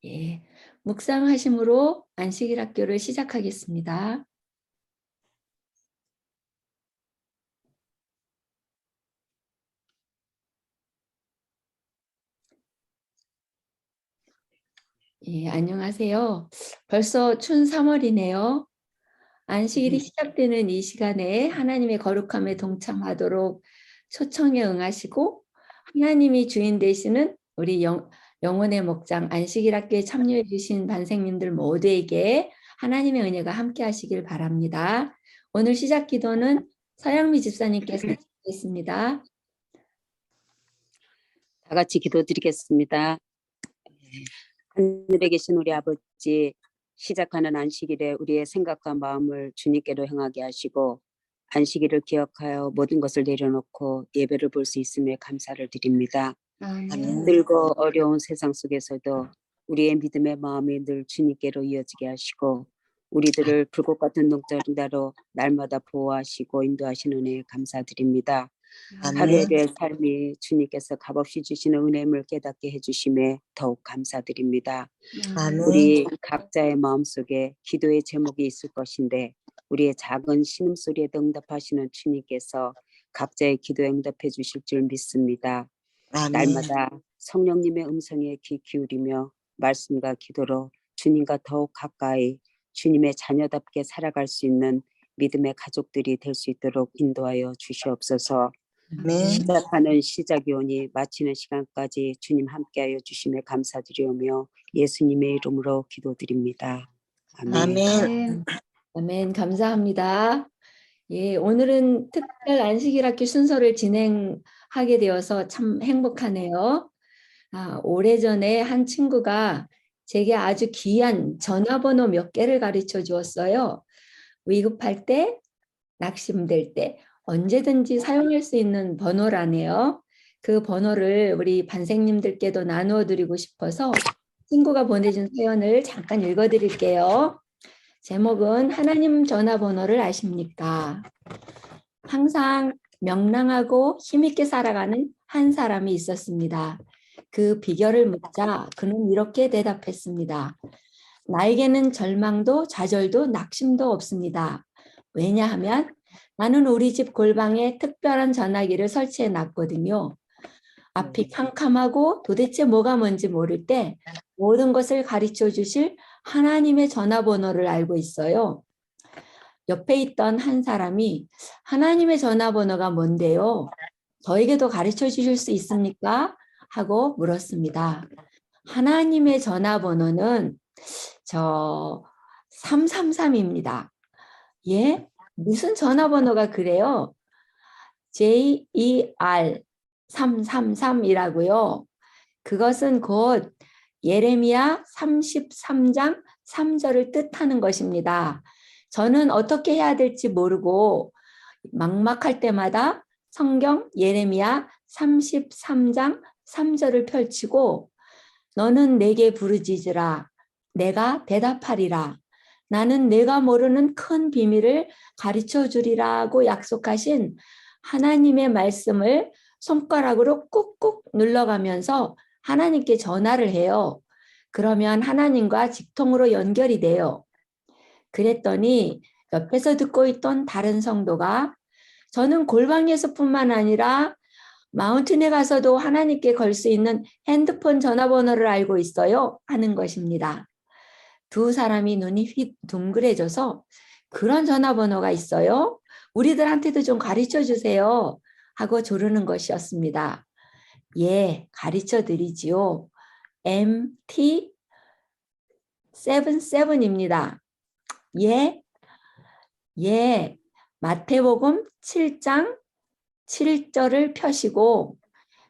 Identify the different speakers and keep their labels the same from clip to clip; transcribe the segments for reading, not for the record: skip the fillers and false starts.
Speaker 1: 예, 묵상하심으로 안식일 학교를 시작하겠습니다. 예, 안녕하세요. 벌써 춘 3월이네요. 안식일이 시작되는 이 시간에 하나님의 거룩함에 동참하도록 초청에 응하시고 하나님이 주인 되시는 우리 영혼의 목장 안식일 학교에 참여해 주신 반생님들 모두에게 하나님의 은혜가 함께 하시길 바랍니다. 오늘 시작 기도는 서양미 집사님께서 하시겠습니다.
Speaker 2: 다 같이 기도드리겠습니다. 하늘에 계신 우리 아버지, 시작하는 안식일에 우리의 생각과 마음을 주님께로 향하게 하시고 안식일을 기억하여 모든 것을 내려놓고 예배를 볼 수 있음에 감사를 드립니다. 힘들고 어려운 세상 속에서도 우리의 믿음의 마음이 늘 주님께로 이어지게 하시고 우리들을 불꽃 같은 농자로 날마다 보호하시고 인도하시는 은혜에 감사드립니다. 하루의 삶이 주님께서 값없이 주시는 은혜를 깨닫게 해주심에 더욱 감사드립니다. 우리 각자의 마음속에 기도의 제목이 있을 것인데 우리의 작은 신음소리에도 응답하시는 주님께서 각자의 기도에 응답해 주실 줄 믿습니다. 날마다 성령님의 음성에 귀 기울이며 말씀과 기도로 주님과 더욱 가까이 주님의 자녀답게 살아갈 수 있는 믿음의 가족들이 될 수 있도록 인도하여 주시옵소서. 시작하는 시작이 오니 마치는 시간까지 주님 함께하여 주심에 감사드리오며 예수님의 이름으로 기도드립니다. 아멘.
Speaker 1: 아멘. 감사합니다. 예, 오늘은 특별 안식일 학교 순서를 진행하게 되어서 참 행복하네요. 오래전에 한 친구가 제게 아주 귀한 전화번호 몇 개를 가르쳐 주었어요. 위급할 때, 낙심될 때 언제든지 사용할 수 있는 번호라네요. 그 번호를 우리 반생님들께도 나누어 드리고 싶어서 친구가 보내준 사연을 잠깐 읽어 드릴게요. 제목은 하나님 전화번호를 아십니까? 항상 명랑하고 힘있게 살아가는 한 사람이 있었습니다. 그 비결을 묻자 그는 이렇게 대답했습니다. 나에게는 절망도 좌절도 낙심도 없습니다. 왜냐하면 나는 우리 집 골방에 특별한 전화기를 설치해 놨거든요. 앞이 캄캄하고 도대체 뭐가 뭔지 모를 때 모든 것을 가르쳐 주실 하나님의 전화번호를 알고 있어요. 옆에 있던 한 사람이 하나님의 전화번호가 뭔데요? 저에게도 가르쳐 주실 수 있습니까? 하고 물었습니다. 하나님의 전화번호는 저 333입니다. 예? 무슨 전화번호가 그래요? JER 333이라고요. 그것은 곧 예레미야 33장 3절을 뜻하는 것입니다. 저는 어떻게 해야 될지 모르고 막막할 때마다 성경 예레미야 33장 3절을 펼치고 너는 내게 부르짖으라 내가 대답하리라 나는 내가 모르는 큰 비밀을 가르쳐 주리라고 약속하신 하나님의 말씀을 손가락으로 꾹꾹 눌러가면서 하나님께 전화를 해요. 그러면 하나님과 직통으로 연결이 돼요. 그랬더니 옆에서 듣고 있던 다른 성도가 저는 골방에서뿐만 아니라 마운틴에 가서도 하나님께 걸 수 있는 핸드폰 전화번호를 알고 있어요 하는 것입니다. 두 사람이 눈이 둥그레져서 그런 전화번호가 있어요? 우리들한테도 좀 가르쳐 주세요 하고 조르는 것이었습니다. 예, 가르쳐 드리지요. MT77입니다. 예, 마태복음 7장 7절을 펴시고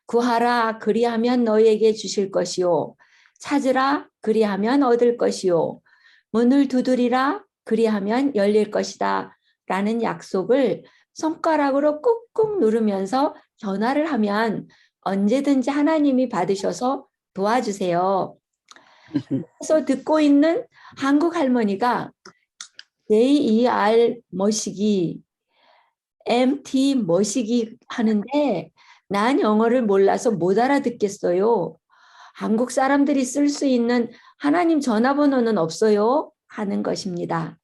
Speaker 1: 구하라 그리하면 너희에게 주실 것이요 찾으라 그리하면 얻을 것이요 문을 두드리라 그리하면 열릴 것이다 라는 약속을 손가락으로 꾹꾹 누르면서 전화를 하면 언제든지 하나님이 받으셔서 도와주세요. 그래서 듣고 있는 한국 할머니가 JER 머시기 MT 머시기 하는데 난 영어를 몰라서 못 알아듣겠어요. 한국 사람들이 쓸 수 있는 하나님 전화번호는 없어요? 하는 것입니다.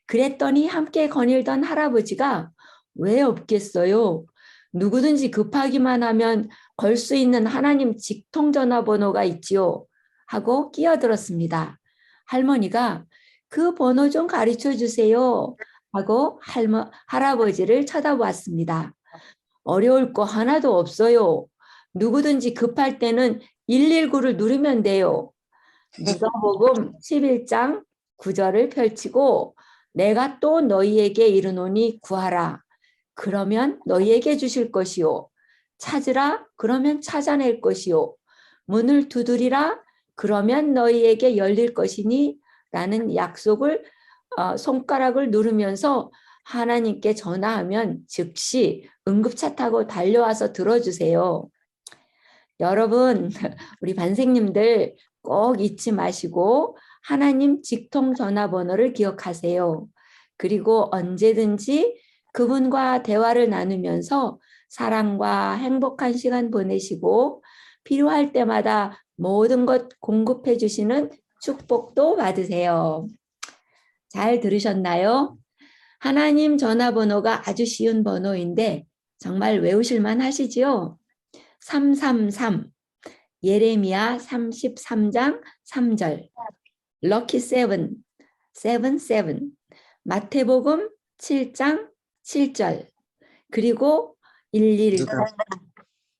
Speaker 1: 그랬더니 함께 거닐던 할아버지가 왜 없겠어요? 누구든지 급하기만 하면 걸 수 있는 하나님 직통 전화번호가 있지요. 하고 끼어들었습니다. 할머니가 그 번호 좀 가르쳐 주세요. 하고 할아버지를 쳐다보았습니다. 어려울 거 하나도 없어요. 누구든지 급할 때는 119를 누르면 돼요. 누가복음 11장 9절을 펼치고 내가 또 너희에게 이르노니 구하라. 그러면 너희에게 주실 것이요. 찾으라. 그러면 찾아낼 것이요. 문을 두드리라. 그러면 너희에게 열릴 것이니 라는 약속을 손가락을 누르면서 하나님께 전화하면 즉시 응급차 타고 달려와서 들어주세요. 여러분, 우리 반생님들 꼭 잊지 마시고 하나님 직통 전화번호를 기억하세요. 그리고 언제든지 그분과 대화를 나누면서 사랑과 행복한 시간 보내시고 필요할 때마다 모든 것 공급해 주시는 축복도 받으세요. 잘 들으셨나요? 하나님 전화번호가 아주 쉬운 번호인데 정말 외우실만 하시지요? 333 예레미야 33장 3절 럭키 세븐 77 마태복음 7장 7절 그리고 111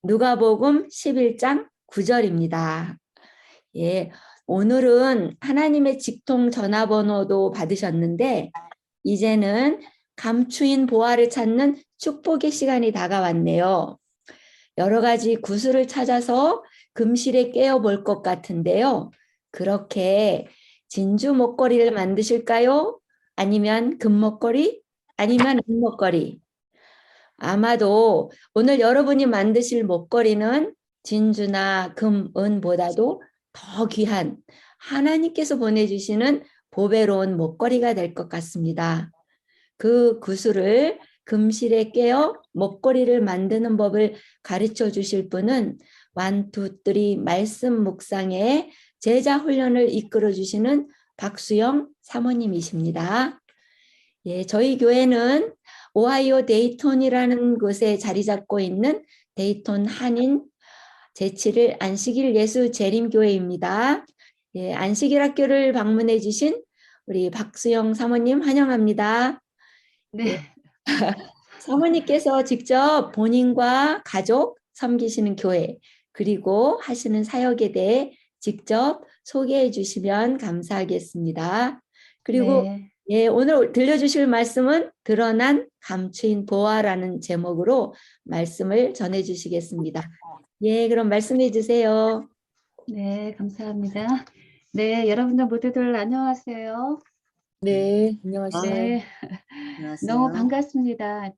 Speaker 1: 누가복음 11장 9절입니다. 예, 오늘은 하나님의 직통 전화번호도 받으셨는데 이제는 감추인 보화를 찾는 축복의 시간이 다가왔네요. 여러 가지 구슬을 찾아서 금실에 깨어 볼 것 같은데요. 그렇게 진주 목걸이를 만드실까요? 아니면 금 목걸이? 아니면 은 목걸이? 아마도 오늘 여러분이 만드실 목걸이는 진주나 금, 은보다도 더 귀한 하나님께서 보내주시는 보배로운 목걸이가 될 것 같습니다. 그 구슬을 금실에 깨어 목걸이를 만드는 법을 가르쳐 주실 분은 완투쓰리 말씀 묵상의 제자 훈련을 이끌어 주시는 박수영 사모님이십니다. 예, 저희 교회는 오하이오 데이톤이라는 곳에 자리 잡고 있는 데이톤 한인 제7일 안식일 예수 재림교회입니다. 예, 안식일 학교를 방문해 주신 우리 박수영 사모님 환영합니다.
Speaker 3: 네.
Speaker 1: 예, 사모님께서 직접 본인과 가족 섬기시는 교회 그리고 하시는 사역에 대해 직접 소개해 주시면 감사하겠습니다. 그리고
Speaker 3: 네.
Speaker 1: 예, 오늘 들려주실 말씀은 드러난 감추인 보화라는 제목으로 말씀을 전해 주시겠습니다. 예, 그럼 말씀해 주세요.
Speaker 3: 네, 감사합니다. 네, 여러분들 모두들 안녕하세요.
Speaker 1: 네, 안녕하세요.
Speaker 3: 네, 너무 반갑습니다.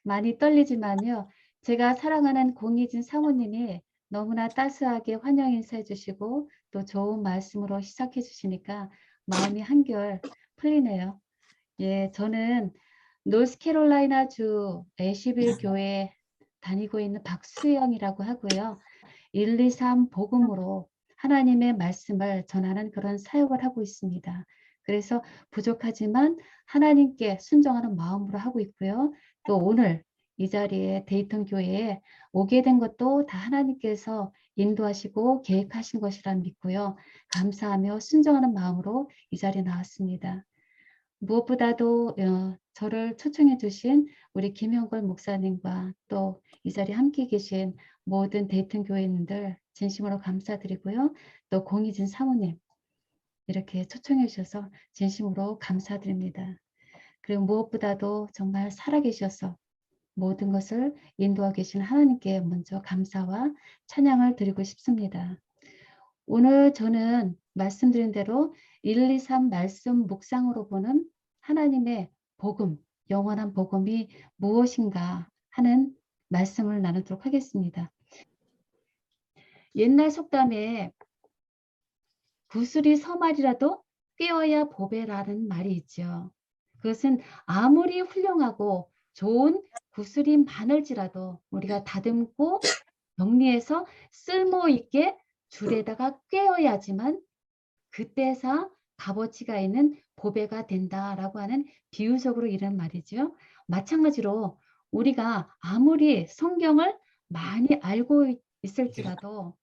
Speaker 3: 많이 떨리지만요. 제가 사랑하는 공희진 사모님이 너무나 따스하게 환영 인사해 주시고 또 좋은 말씀으로 시작해 주시니까 마음이 한결 풀리네요. 예, 저는 노스캐롤라이나 주 애쉬빌 교회에 다니고 있는 박수영이라고 하고요. 123 복음으로 하나님의 말씀을 전하는 그런 사역을 하고 있습니다. 그래서 부족하지만 하나님께 순종하는 마음으로 하고 있고요. 또 오늘 이 자리에 데이톤 교회에 오게 된 것도 다 하나님께서 인도하시고 계획하신 것이라 믿고요. 감사하며 순종하는 마음으로 이 자리에 나왔습니다. 무엇보다도 저를 초청해 주신 우리 김영걸 목사님과 또 이 자리에 함께 계신 모든 데이튼 교회인들 진심으로 감사드리고요. 또 공희진 사모님 이렇게 초청해 주셔서 진심으로 감사드립니다. 그리고 무엇보다도 정말 살아계셔서 모든 것을 인도하고 계신 하나님께 먼저 감사와 찬양을 드리고 싶습니다. 오늘 저는 말씀드린 대로 123 말씀 묵상으로 보는 하나님의 복음, 영원한 복음이 무엇인가 하는 말씀을 나누도록 하겠습니다. 옛날 속담에 구슬이 서말이라도 꿰어야 보배라는 말이 있죠. 그것은 아무리 훌륭하고 좋은 구슬이 많을지라도 우리가 다듬고 정리해서 쓸모 있게 줄에다가 꿰어야지만 그때서 값어치가 있는 보배가 된다라고 하는 비유적으로 이런 말이죠. 마찬가지로 우리가 아무리 성경을 많이 알고 있을지라도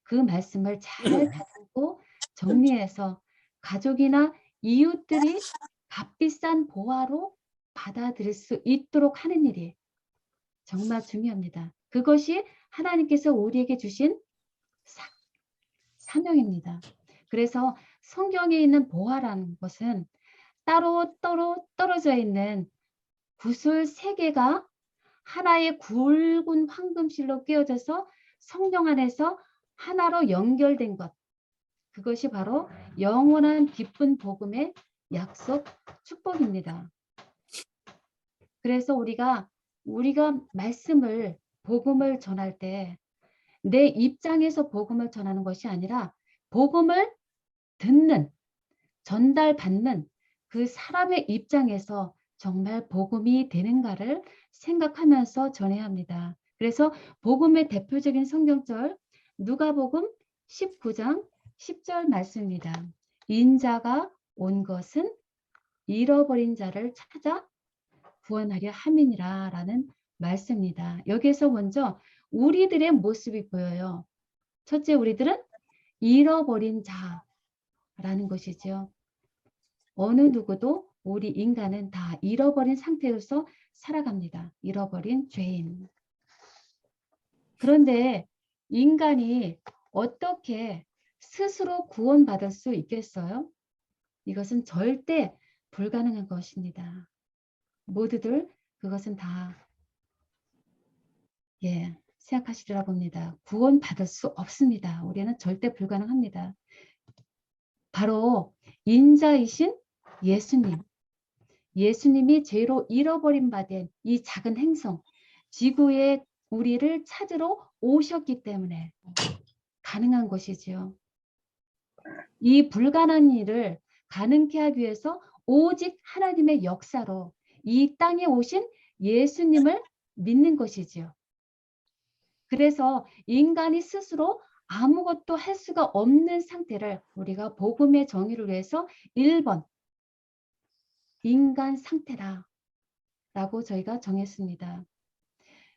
Speaker 3: 그 말씀을 잘 다듬고 정리해서 가족이나 이웃들이 값비싼 보화로 받아들일 수 있도록 하는 일이 정말 중요합니다. 그것이 하나님께서 우리에게 주신 사명입니다. 그래서 성경에 있는 보화라는 것은 따로 떨어져 있는 구슬 3개가 하나의 굵은 황금실로 끼워져서 성령 안에서 하나로 연결된 것. 그것이 바로 영원한 기쁜 복음의 약속, 축복입니다. 그래서 우리가 말씀을, 복음을 전할 때 내 입장에서 복음을 전하는 것이 아니라 복음을 듣는, 전달받는 그 사람의 입장에서 정말 복음이 되는가를 생각하면서 전해야 합니다. 그래서 복음의 대표적인 성경절 누가복음 19장 10절 말씀입니다. 인자가 온 것은 잃어버린 자를 찾아 구원하려 함이니라 라는 말씀입니다. 여기에서 먼저 우리들의 모습이 보여요. 첫째, 우리들은 잃어버린 자라는 것이죠. 어느 누구도 우리 인간은 다 잃어버린 상태로서 살아갑니다. 잃어버린 죄인. 그런데 인간이 어떻게 스스로 구원받을 수 있겠어요? 이것은 절대 불가능한 것입니다. 모두들 그것은 다 생각하시리라 봅니다. 구원받을 수 없습니다. 우리는 절대 불가능합니다. 바로 인자이신 예수님이 죄로 잃어버린 바 된 이 작은 행성, 지구에 우리를 찾으러 오셨기 때문에 가능한 것이지요. 이 불가능한 일을 가능케 하기 위해서 오직 하나님의 역사로 이 땅에 오신 예수님을 믿는 것이지요. 그래서 인간이 스스로 아무것도 할 수가 없는 상태를 우리가 복음의 정의를 위해서 1번 인간 상태라 라고 저희가 정했습니다.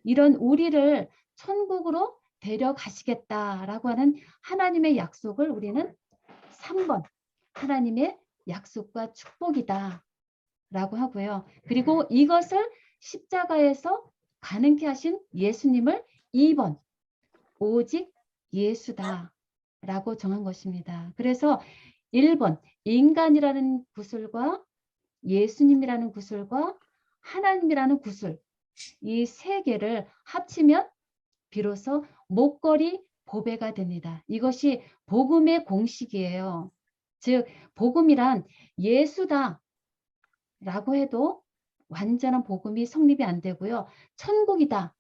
Speaker 3: 이런 우리를 천국으로 데려가시겠다라고 하는 하나님의 약속을 우리는 3번 하나님의 약속과 축복이다 라고 하고요. 그리고 이것을 십자가에서 가능케 하신 예수님을 2번 오직 예수다 라고 정한 것입니다. 그래서 1번 인간이라는 구슬과 예수님이라는 구슬과 하나님이라는 구슬, 이 3개를 합치면 비로소 목걸이 보배가 됩니다. 이것이 복음의 공식이에요. 즉 복음이란 예수다 라고 해도 완전한 복음이 성립이 안 되고요. 천국이다.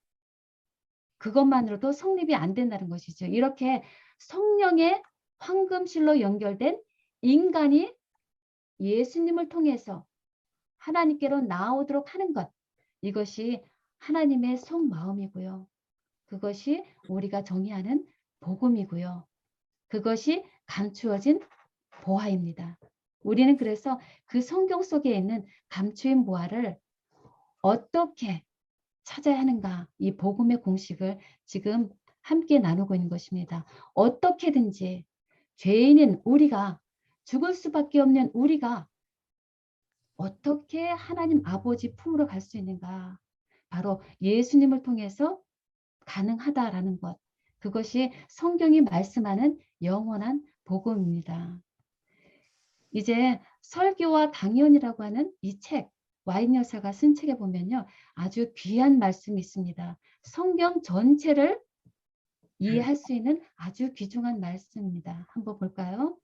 Speaker 3: 그것만으로도 성립이 안 된다는 것이죠. 이렇게 성령의 황금실로 연결된 인간이 예수님을 통해서 하나님께로 나오도록 하는 것. 이것이 하나님의 속마음이고요. 그것이 우리가 정의하는 복음이고요. 그것이 감추어진 보화입니다. 우리는 그래서 그 성경 속에 있는 감추인 보화를 어떻게 찾아야 하는가, 이 복음의 공식을 지금 함께 나누고 있는 것입니다. 어떻게든지 죄인인 우리가, 죽을 수밖에 없는 우리가 어떻게 하나님 아버지 품으로 갈 수 있는가, 바로 예수님을 통해서 가능하다라는 것, 그것이 성경이 말씀하는 영원한 복음입니다. 이제 설교와 강연이라고 하는 이 책, 와인 여사가 쓴 책에 보면요, 아주 귀한 말씀이 있습니다. 성경 전체를 이해할 수 있는 아주 귀중한 말씀입니다. 한번 볼까요?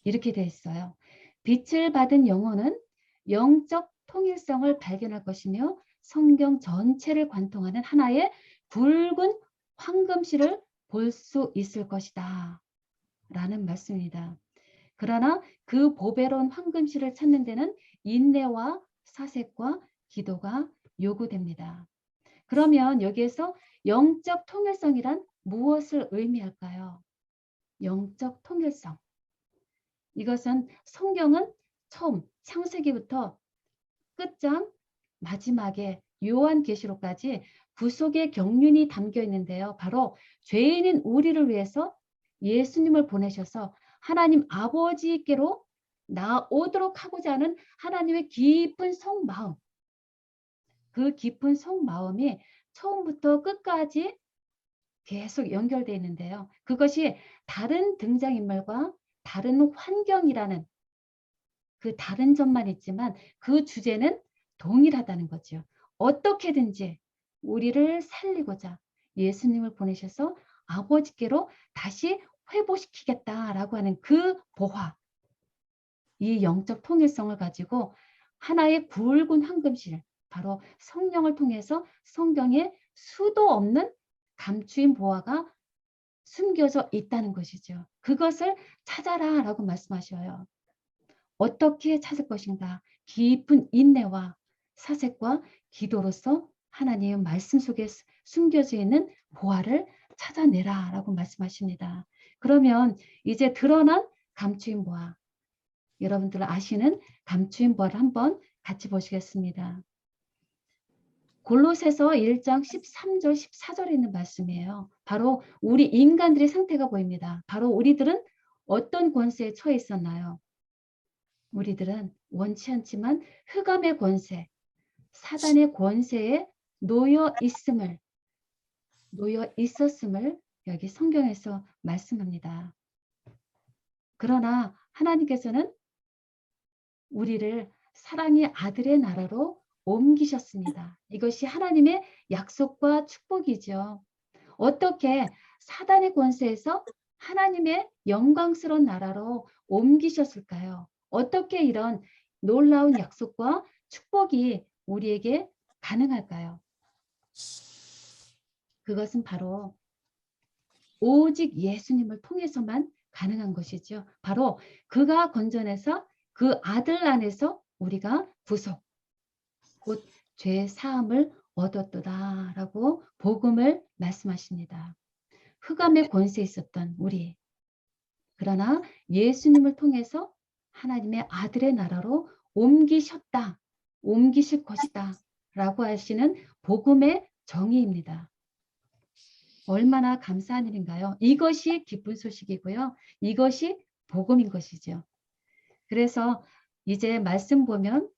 Speaker 3: 이렇게 되어 있어요. 빛을 받은 영혼은 영적 통일성을 발견할 것이며 성경 전체를 관통하는 하나의 붉은 황금실을 볼 수 있을 것이다 라는 말씀입니다. 그러나 그 보배로운 황금실을 찾는 데는 인내와 사색과 기도가 요구됩니다. 그러면 여기에서 영적 통일성이란 무엇을 의미할까요? 영적 통일성. 이것은 성경은 처음 창세기부터 끝장 마지막에 요한계시록까지 구속의 경륜이 담겨 있는데요. 바로 죄인인 우리를 위해서 예수님을 보내셔서 하나님 아버지께로 나오도록 하고자 하는 하나님의 깊은 속마음, 그 깊은 속마음이 처음부터 끝까지 계속 연결되어 있는데요. 그것이 다른 등장인물과 다른 환경이라는 그 다른 점만 있지만 그 주제는 동일하다는 거죠. 어떻게든지 우리를 살리고자 예수님을 보내셔서 아버지께로 다시 회복시키겠다라고 하는 그 보화, 이 영적 통일성을 가지고 하나의 굵은 황금실, 바로 성령을 통해서 성경에 수도 없는 감추인 보화가 숨겨져 있다는 것이죠. 그것을 찾아라라고 말씀하셔요. 어떻게 찾을 것인가? 깊은 인내와 사색과 기도로서 하나님의 말씀 속에 숨겨져 있는 보화를 찾아내라라고 말씀하십니다. 그러면 이제 드러난 감추인 보화, 여러분들 아시는 감추인 보화를 한번 같이 보시겠습니다. 골로새서 1장 13절 14절에 있는 말씀이에요. 바로 우리 인간들의 상태가 보입니다. 바로 우리들은 어떤 권세에 처해 있었나요? 우리들은 원치 않지만 흑암의 권세, 사단의 권세에 놓여 있었음을 여기 성경에서 말씀합니다. 그러나 하나님께서는 우리를 사랑의 아들의 나라로 옮기셨습니다. 이것이 하나님의 약속과 축복이죠. 어떻게 사단의 권세에서 하나님의 영광스러운 나라로 옮기셨을까요? 어떻게 이런 놀라운 약속과 축복이 우리에게 가능할까요? 그것은 바로 오직 예수님을 통해서만 가능한 것이죠. 바로 그가 건져내서 그 아들 안에서 우리가 구속, 곧 죄 사함을 얻었도다라고 복음을 말씀하십니다. 흑암의 권세에 있었던 우리, 그러나 예수님을 통해서 하나님의 아들의 나라로 옮기셨다, 옮기실 것이다 라고 하시는 복음의 정의입니다. 얼마나 감사한 일인가요? 이것이 기쁜 소식이고요. 이것이 복음인 것이죠. 그래서 이제 말씀 보면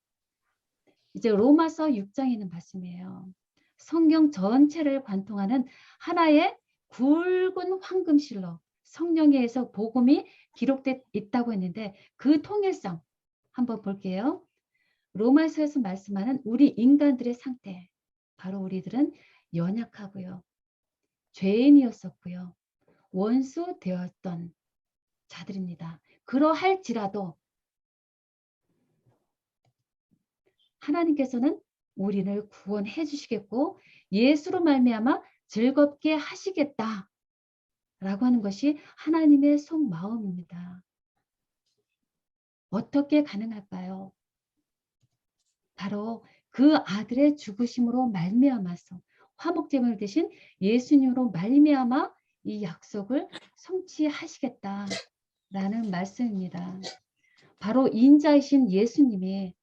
Speaker 3: 이제 로마서 6장에 있는 말씀이에요. 성경 전체를 관통하는 하나의 굵은 황금실로 성령에 의해서 복음이 기록되어 있다고 했는데 그 통일성 한번 볼게요. 로마서에서 말씀하는 우리 인간들의 상태, 바로 우리들은 연약하고요. 죄인이었었고요. 원수 되었던 자들입니다. 그러할지라도 하나님께서는 우리를 구원해 주시겠고 예수로 말미암아 즐겁게 하시겠다라고 하는 것이 하나님의 속마음입니다. 어떻게 가능할까요? 바로 그 아들의 죽으심으로 말미암아서 화목제물을 드신 예수님으로 말미암아 이 약속을 성취하시겠다라는 말씀입니다. 바로 인자이신 예수님이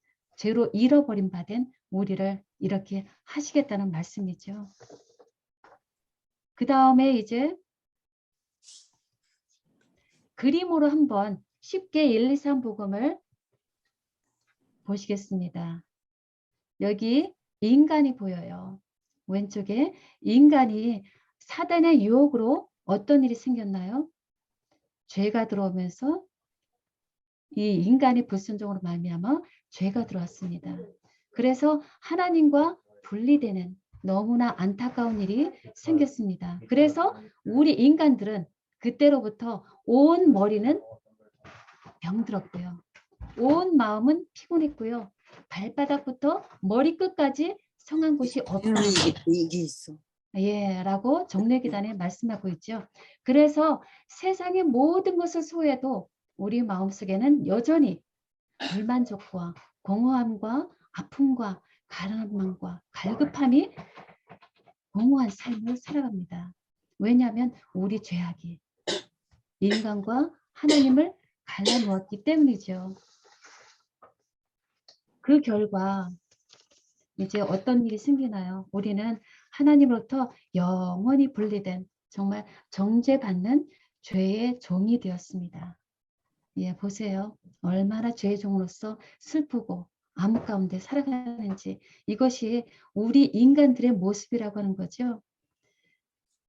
Speaker 3: 죄로 잃어버린 바 된 우리를 이렇게 하시겠다는 말씀이죠. 그 다음에 이제 그림으로 한번 쉽게 1, 2, 3 복음을 보시겠습니다. 여기 인간이 보여요. 왼쪽에 인간이 사단의 유혹으로 어떤 일이 생겼나요? 죄가 들어오면서 이 인간이 불순종으로 말미암아 죄가 들어왔습니다. 그래서 하나님과 분리되는 너무나 안타까운 일이 생겼습니다. 그래서 우리 인간들은 그때로부터 온 머리는 병들었고요. 온 마음은 피곤했고요. 발바닥부터 머리끝까지 성한 곳이 없다.
Speaker 2: 이게 있어.
Speaker 3: 예, 라고 정례기단에 말씀하고 있죠. 그래서 세상의 모든 것을 소유해도 우리 마음속에는 여전히 불만족과 공허함과 아픔과 가난함과 갈급함이 공허한 삶을 살아갑니다. 왜냐하면 우리 죄악이 인간과 하나님을 갈라놓았기 때문이죠. 그 결과 이제 어떤 일이 생기나요? 우리는 하나님으로부터 영원히 분리된 정말 정죄받는 죄의 종이 되었습니다. 예, 보세요. 얼마나 죄의 종으로서 슬프고 암흑 가운데 살아가는지, 이것이 우리 인간들의 모습이라고 하는 거죠.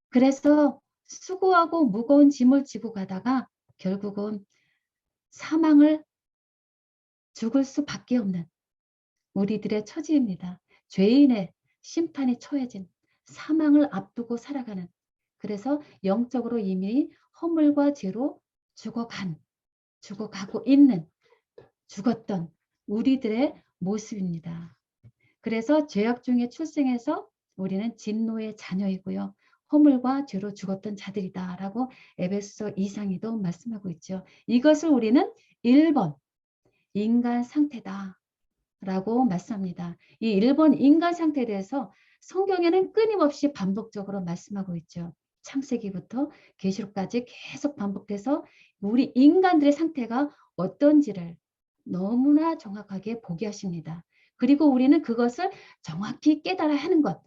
Speaker 3: 그래서 수고하고 무거운 짐을 지고 가다가 결국은 사망을 죽을 수밖에 없는 우리들의 처지입니다. 죄인의 심판이 처해진 사망을 앞두고 살아가는, 그래서 영적으로 이미 허물과 죄로 죽어가고 있는, 죽었던 우리들의 모습입니다. 그래서 죄악 중에 출생해서 우리는 진노의 자녀이고요. 허물과 죄로 죽었던 자들이다라고 에베소서 2장에도 말씀하고 있죠. 이것을 우리는 1번 인간 상태다 라고 말씀합니다. 이 1번 인간 상태에 대해서 성경에는 끊임없이 반복적으로 말씀하고 있죠. 창세기부터 계시록까지 계속 반복해서 우리 인간들의 상태가 어떤지를 너무나 정확하게 보게 하십니다. 그리고 우리는 그것을 정확히 깨달아야 하는 것.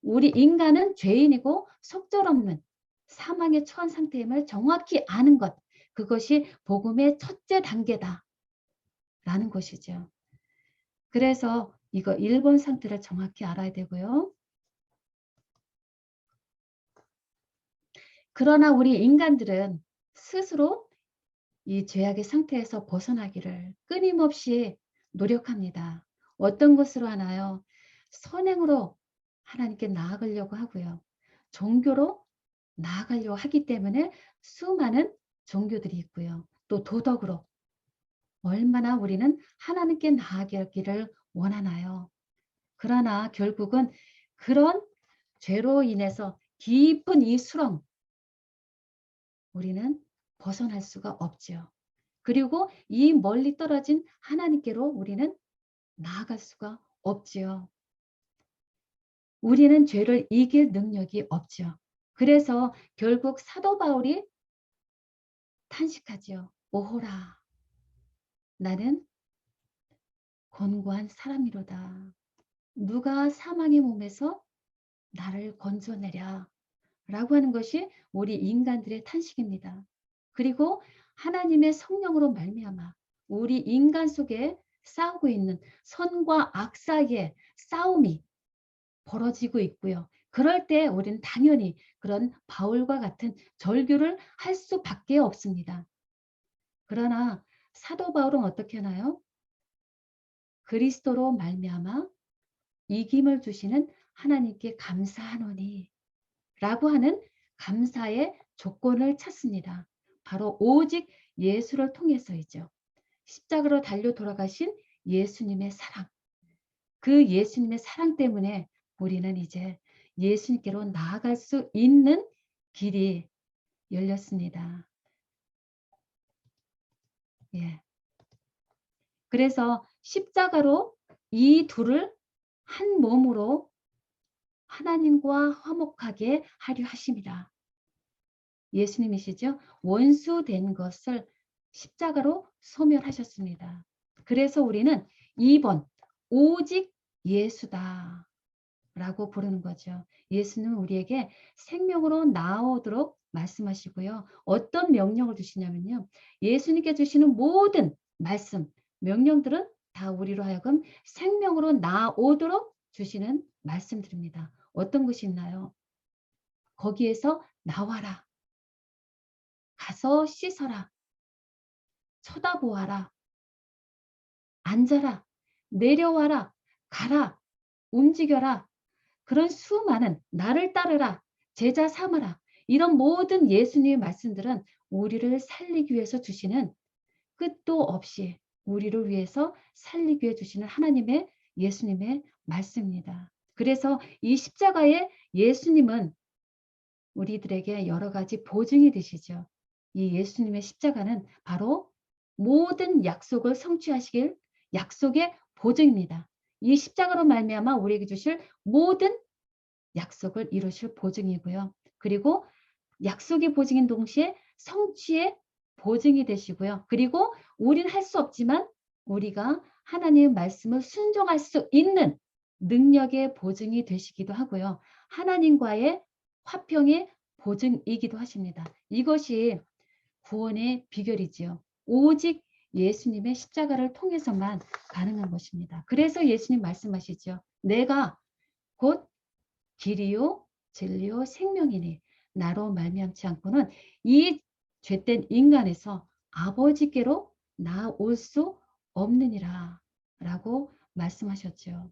Speaker 3: 우리 인간은 죄인이고 속절없는 사망에 처한 상태임을 정확히 아는 것. 그것이 복음의 첫째 단계다 라는 것이죠. 그래서 이거 1번 상태를 정확히 알아야 되고요. 그러나 우리 인간들은 스스로 이 죄악의 상태에서 벗어나기를 끊임없이 노력합니다. 어떤 것으로 하나요? 선행으로 하나님께 나아가려고 하고요. 종교로 나아가려고 하기 때문에 수많은 종교들이 있고요. 또 도덕으로 얼마나 우리는 하나님께 나아가기를 원하나요? 그러나 결국은 그런 죄로 인해서 깊은 이 수렁, 우리는 벗어날 수가 없죠. 그리고 이 멀리 떨어진 하나님께로 우리는 나아갈 수가 없지요. 우리는 죄를 이길 능력이 없죠. 그래서 결국 사도 바울이 탄식하지요. 오호라, 나는 곤고한 사람이로다. 누가 사망의 몸에서 나를 건져내랴 라고 하는 것이 우리 인간들의 탄식입니다. 그리고 하나님의 성령으로 말미암아 우리 인간 속에 싸우고 있는 선과 악 사이의 싸움이 벌어지고 있고요. 그럴 때 우리는 당연히 그런 바울과 같은 절규를 할 수밖에 없습니다. 그러나 사도 바울은 어떻게 하나요? 그리스도로 말미암아 이김을 주시는 하나님께 감사하노니 라고 하는 감사의 조건을 찾습니다. 바로 오직 예수를 통해서이죠. 십자가로 달려 돌아가신 예수님의 사랑. 그 예수님의 사랑 때문에 우리는 이제 예수님께로 나아갈 수 있는 길이 열렸습니다. 예. 그래서 십자가로 이 둘을 한 몸으로 하나님과 화목하게 하려 하심이라. 예수님이시죠? 원수된 것을 십자가로 소멸하셨습니다. 그래서 우리는 2번 오직 예수다 라고 부르는 거죠. 예수는 우리에게 생명으로 나오도록 말씀하시고요. 어떤 명령을 주시냐면요. 예수님께 주시는 모든 말씀, 명령들은 다 우리로 하여금 생명으로 나오도록 주시는 말씀들입니다. 어떤 것이 있나요? 거기에서 나와라. 가서 씻어라. 쳐다보아라. 앉아라. 내려와라. 가라. 움직여라. 그런 수많은 나를 따르라. 제자 삼으라. 이런 모든 예수님의 말씀들은 우리를 살리기 위해서 주시는 끝도 없이 우리를 위해서 살리기 위해 주시는 하나님의 예수님의 말씀입니다. 그래서 이 십자가의 예수님은 우리들에게 여러 가지 보증이 되시죠. 이 예수님의 십자가는 바로 모든 약속을 성취하시길 약속의 보증입니다. 이 십자가로 말미암아 우리에게 주실 모든 약속을 이루실 보증이고요. 그리고 약속의 보증인 동시에 성취의 보증이 되시고요. 그리고 우리는 할 수 없지만 우리가 하나님의 말씀을 순종할 수 있는 능력의 보증이 되시기도 하고요. 하나님과의 화평의 보증이기도 하십니다. 이것이 구원의 비결이지요. 오직 예수님의 십자가를 통해서만 가능한 것입니다. 그래서 예수님 말씀하시죠. 내가 곧 길이요 진리요 생명이니 나로 말미암지 않고는 이 죄된 인간에서 아버지께로 나올 수 없느니라 라고 말씀하셨죠.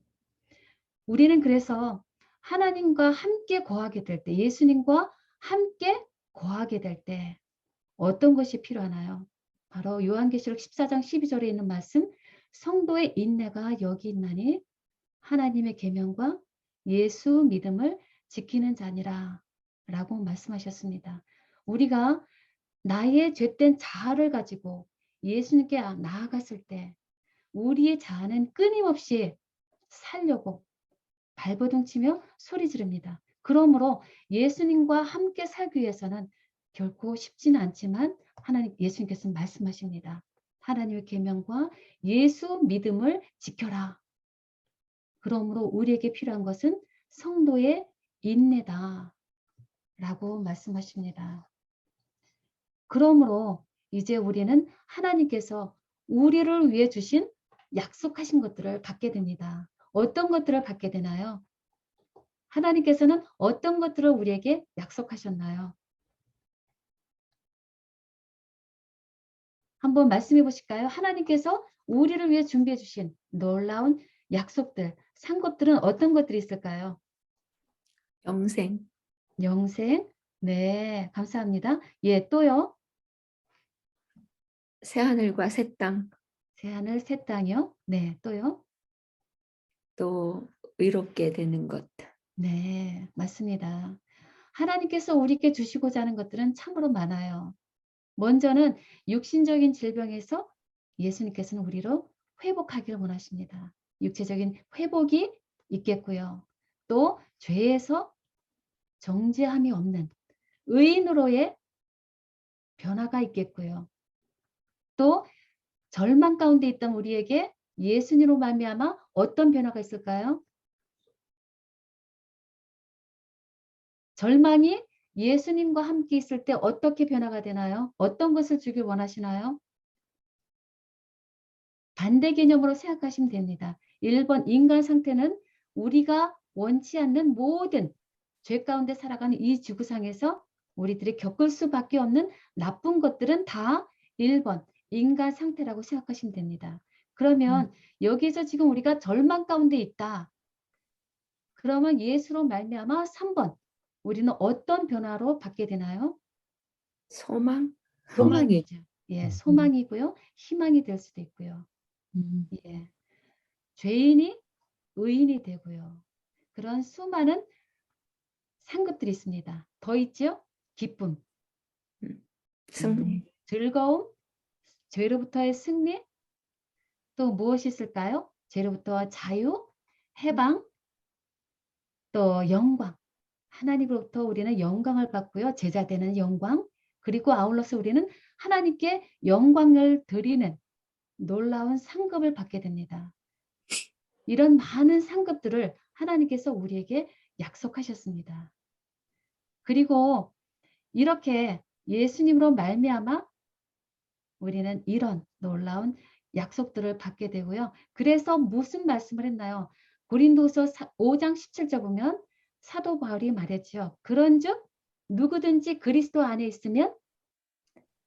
Speaker 3: 우리는 그래서 하나님과 함께 거하게 될 때, 예수님과 함께 거하게 될 때 어떤 것이 필요하나요? 바로 요한계시록 14장 12절에 있는 말씀, 성도의 인내가 여기 있나니 하나님의 계명과 예수 믿음을 지키는 자니라 라고 말씀하셨습니다. 우리가 나의 죄된 자아를 가지고 예수님께 나아갔을 때 우리의 자아는 끊임없이 살려고 발버둥 치며 소리 지릅니다. 그러므로 예수님과 함께 살기 위해서는 결코 쉽지는 않지만 예수님께서 말씀하십니다. 하나님의 계명과 예수 믿음을 지켜라. 그러므로 우리에게 필요한 것은 성도의 인내다 라고 말씀하십니다. 그러므로 이제 우리는 하나님께서 우리를 위해 주신 약속하신 것들을 받게 됩니다. 어떤 것들을 받게 되나요? 하나님께서는 어떤 것들을 우리에게 약속하셨나요? 한번 말씀해 보실까요? 하나님께서 우리를 위해 준비해 주신 놀라운 약속들, 산 것들은 어떤 것들이 있을까요?
Speaker 1: 영생,
Speaker 3: 영생. 네, 감사합니다. 예, 또요.
Speaker 1: 새하늘과 새 땅,
Speaker 3: 새하늘, 새 땅이요. 네, 또요.
Speaker 1: 또 의롭게 되는 것.
Speaker 3: 네, 맞습니다. 하나님께서 우리께 주시고자 하는 것들은 참으로 많아요. 먼저는 육신적인 질병에서 예수님께서는 우리를 회복하기를 원하십니다. 육체적인 회복이 있겠고요. 또 죄에서 정죄함이 없는 의인으로의 변화가 있겠고요. 또 절망 가운데 있던 우리에게 예수님으로 말미암아 어떤 변화가 있을까요? 절망이 예수님과 함께 있을 때 어떻게 변화가 되나요? 어떤 것을 주길 원하시나요? 반대 개념으로 생각하시면 됩니다. 1번 인간 상태는 우리가 원치 않는 모든 죄 가운데 살아가는 이 지구상에서 우리들이 겪을 수밖에 없는 나쁜 것들은 다 1번 인간 상태라고 생각하시면 됩니다. 그러면 여기서 지금 우리가 절망 가운데 있다. 그러면 예수로 말미암아 3번 우리는 어떤 변화로 받게 되나요?
Speaker 1: 소망,
Speaker 3: 소망이죠. 예, 소망이고요. 희망이 될 수도 있고요. 예. 죄인이 의인이 되고요. 그런 수많은 상급들이 있습니다. 더 있죠? 기쁨,
Speaker 1: 승리,
Speaker 3: 즐거움, 죄로부터의 승리, 또 무엇이 있을까요? 죄로부터 자유, 해방, 또 영광. 하나님으로부터 우리는 영광을 받고요. 제자 되는 영광, 그리고 아울러서 우리는 하나님께 영광을 드리는 놀라운 상급을 받게 됩니다. 이런 많은 상급들을 하나님께서 우리에게 약속하셨습니다. 그리고 이렇게 예수님으로 말미암아 우리는 이런 놀라운 약속들을 받게 되고요. 그래서 무슨 말씀을 했나요? 고린도서 5장 17절 보면 사도 바울이 말했죠. 그런즉 누구든지 그리스도 안에 있으면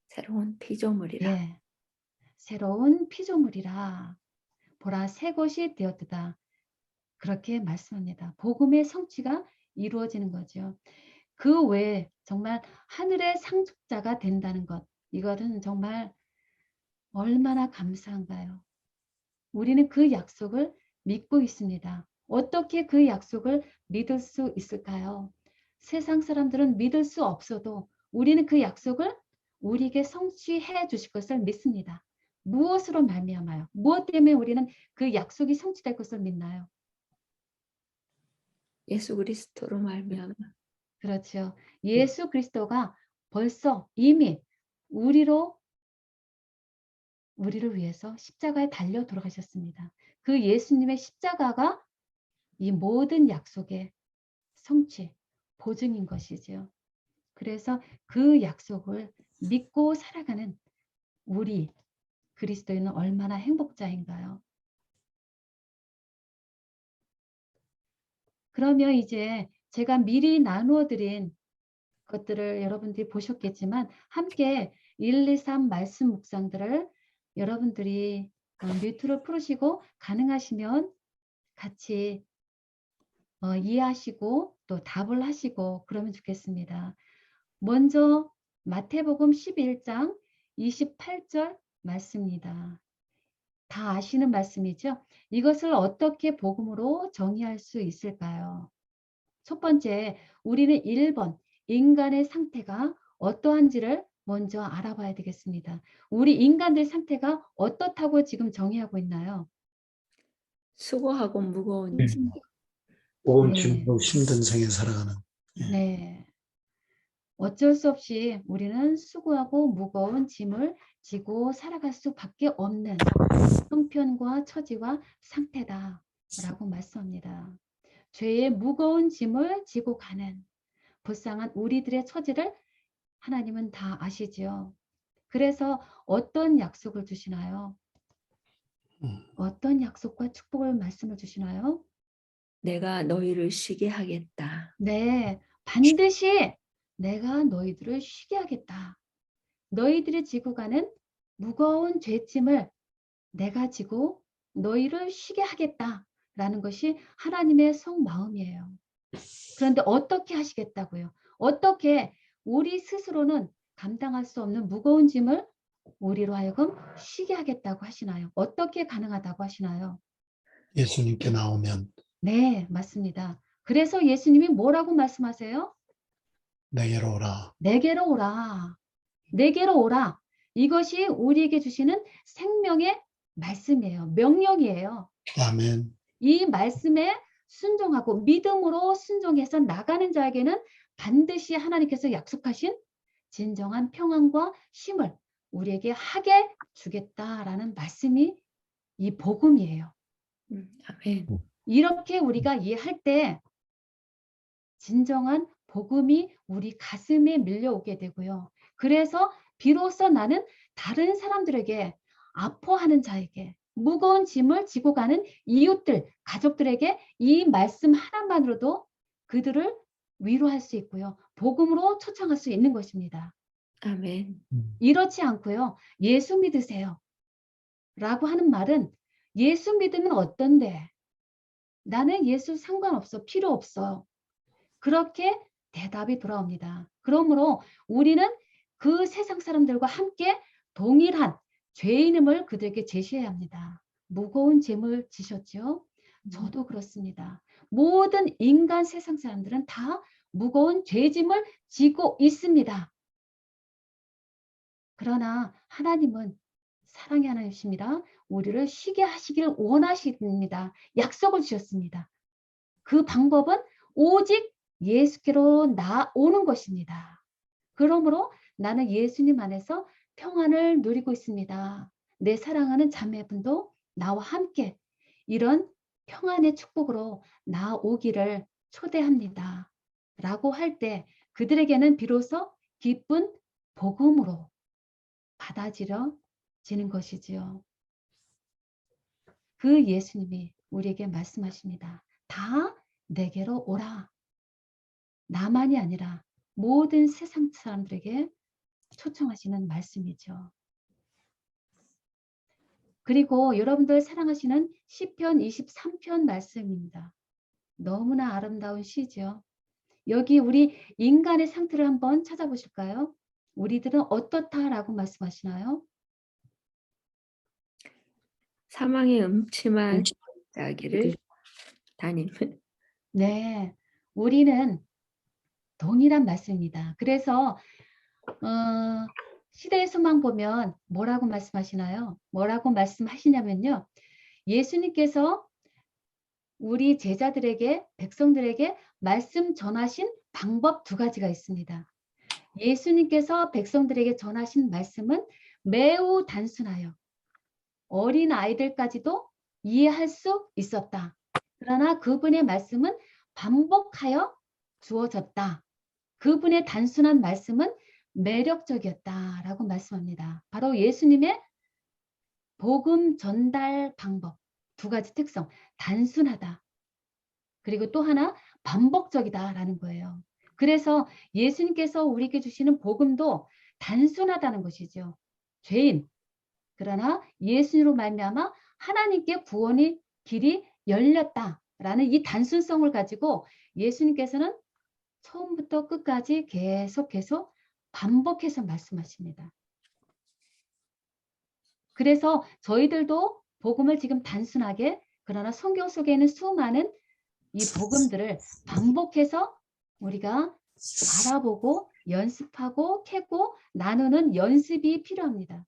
Speaker 1: 새로운 피조물이라.
Speaker 3: 예, 새로운 피조물이라. 보라 새 것이 되었다. 그렇게 말씀합니다. 복음의 성취가 이루어지는 거죠. 그 외에 정말 하늘의 상속자가 된다는 것. 이것은 정말 얼마나 감사한가요? 우리는 그 약속을 믿고 있습니다. 어떻게 그 약속을 믿을 수 있을까요? 세상 사람들은 믿을 수 없어도 우리는 그 약속을 우리에게 성취해 주실 것을 믿습니다. 무엇으로 말미암아요? 무엇 때문에 우리는 그 약속이 성취될 것을 믿나요?
Speaker 1: 예수 그리스도로 말미암아.
Speaker 3: 그렇죠. 예수 그리스도가 벌써 이미 우리를 위해서 십자가에 달려 돌아가셨습니다. 그 예수님의 십자가가 이 모든 약속의 성취, 보증인 것이지요. 그래서 그 약속을 믿고 살아가는 우리 그리스도인은 얼마나 행복자인가요? 그러면 이제 제가 미리 나누어 드린 것들을 여러분들이 보셨겠지만 함께 1, 2, 3 말씀 묵상들을 여러분들이 뮤트를 풀으시고 가능하시면 같이 이해하시고 또 답을 하시고 그러면 좋겠습니다. 먼저 마태복음 11장 28절 말씀입니다. 다 아시는 말씀이죠? 이것을 어떻게 복음으로 정의할 수 있을까요? 첫 번째, 우리는 1번 인간의 상태가 어떠한지를 먼저 알아봐야 되겠습니다. 우리 인간들 상태가 어떻다고 지금 정의하고 있나요?
Speaker 1: 수고하고 무거운
Speaker 4: 네.
Speaker 1: 짐.
Speaker 4: 무거운
Speaker 3: 네.
Speaker 4: 짐으로 힘든 생에 살아가는.
Speaker 3: 네. 어쩔 수 없이 우리는 수고하고 무거운 짐을 지고 살아갈 수밖에 없는 형편과 처지와 상태다라고 말씀합니다. 죄의 무거운 짐을 지고 가는 불쌍한 우리들의 처지를 하나님은 다 아시지요. 그래서 어떤 약속을 주시나요? 어떤 약속과 축복을 말씀을 주시나요?
Speaker 1: 내가 너희를 쉬게 하겠다.
Speaker 3: 네, 반드시 내가 너희들을 쉬게 하겠다. 너희들이 지고 가는 무거운 죄짐을 내가 지고 너희를 쉬게 하겠다라는 것이 하나님의 속마음이에요. 그런데 어떻게 하시겠다고요? 어떻게 우리 스스로는 감당할 수 없는 무거운 짐을 우리로 하여금 쉬게 하겠다고 하시나요? 어떻게 가능하다고 하시나요?
Speaker 4: 예수님께 나오면
Speaker 3: 네, 맞습니다. 그래서 예수님이 뭐라고 말씀하세요?
Speaker 4: 내게로 오라.
Speaker 3: 내게로 오라. 내게로 오라. 이것이 우리에게 주시는 생명의 말씀이에요. 명령이에요.
Speaker 4: 아멘.
Speaker 3: 이 말씀에 순종하고 믿음으로 순종해서 나가는 자에게는 반드시 하나님께서 약속하신 진정한 평안과 쉼을 우리에게 하게 주겠다라는 말씀이 이 복음이에요.
Speaker 1: 아멘.
Speaker 3: 이렇게 우리가 이해할 때 진정한 복음이 우리 가슴에 밀려오게 되고요. 그래서 비로소 나는 다른 사람들에게 아파하는 자에게 무거운 짐을 지고 가는 이웃들, 가족들에게 이 말씀 하나만으로도 그들을 위로할 수 있고요. 복음으로 초청할 수 있는 것입니다.
Speaker 1: 아멘.
Speaker 3: 이렇지 않고요. 예수 믿으세요. 라고 하는 말은 예수 믿으면 어떤데? 나는 예수 상관없어. 필요 없어. 그렇게 대답이 돌아옵니다. 그러므로 우리는 그 세상 사람들과 함께 동일한 죄인임을 그들에게 제시해야 합니다. 무거운 짐을 지셨죠? 저도 그렇습니다. 모든 인간 세상 사람들은 다 무거운 죄짐을 지고 있습니다. 그러나 하나님은 사랑의 하나님이십니다. 우리를 쉬게 하시기를 원하십니다. 약속을 주셨습니다. 그 방법은 오직 예수께로 나오는 것입니다. 그러므로 나는 예수님 안에서 평안을 누리고 있습니다. 내 사랑하는 자매분도 나와 함께 이런 평안의 축복으로 나오기를 초대합니다. 라고 할 때 그들에게는 비로소 기쁜 복음으로 받아들여지는 것이지요. 그 예수님이 우리에게 말씀하십니다. 다 내게로 오라. 나만이 아니라 모든 세상 사람들에게 초청하시는 말씀이죠. 그리고 여러분들 사랑하시는 시편 23편 말씀입니다. 너무나 아름다운 시죠. 여기 우리 인간의 상태를 한번 찾아보실까요? 우리들은 어떻다라고 말씀하시나요?
Speaker 1: 사망의 음침한 자기를 다니는.
Speaker 3: 네, 우리는 동일한 말씀입니다. 그래서 시대의 소망 보면 뭐라고 말씀하시나요? 뭐라고 말씀하시냐면요. 예수님께서 우리 제자들에게, 백성들에게 말씀 전하신 방법 두 가지가 있습니다. 예수님께서 백성들에게 전하신 말씀은 매우 단순하여 어린 아이들까지도 이해할 수 있었다. 그러나 그분의 말씀은 반복하여 주어졌다. 그분의 단순한 말씀은 매력적이었다라고 말씀합니다. 바로 예수님의 복음 전달 방법 두 가지 특성, 단순하다. 그리고 또 하나 반복적이다라는 거예요. 그래서 예수님께서 우리에게 주시는 복음도 단순하다는 것이죠. 죄인, 그러나 예수님으로 말미암아 하나님께 구원의 길이 열렸다라는 이 단순성을 가지고 예수님께서는 처음부터 끝까지 계속 반복해서 말씀하십니다. 그래서 저희들도 복음을 지금 단순하게, 그러나 성경 속에 있는 수많은 이 복음들을 반복해서 우리가 알아보고 연습하고 캐고 나누는 연습이 필요합니다.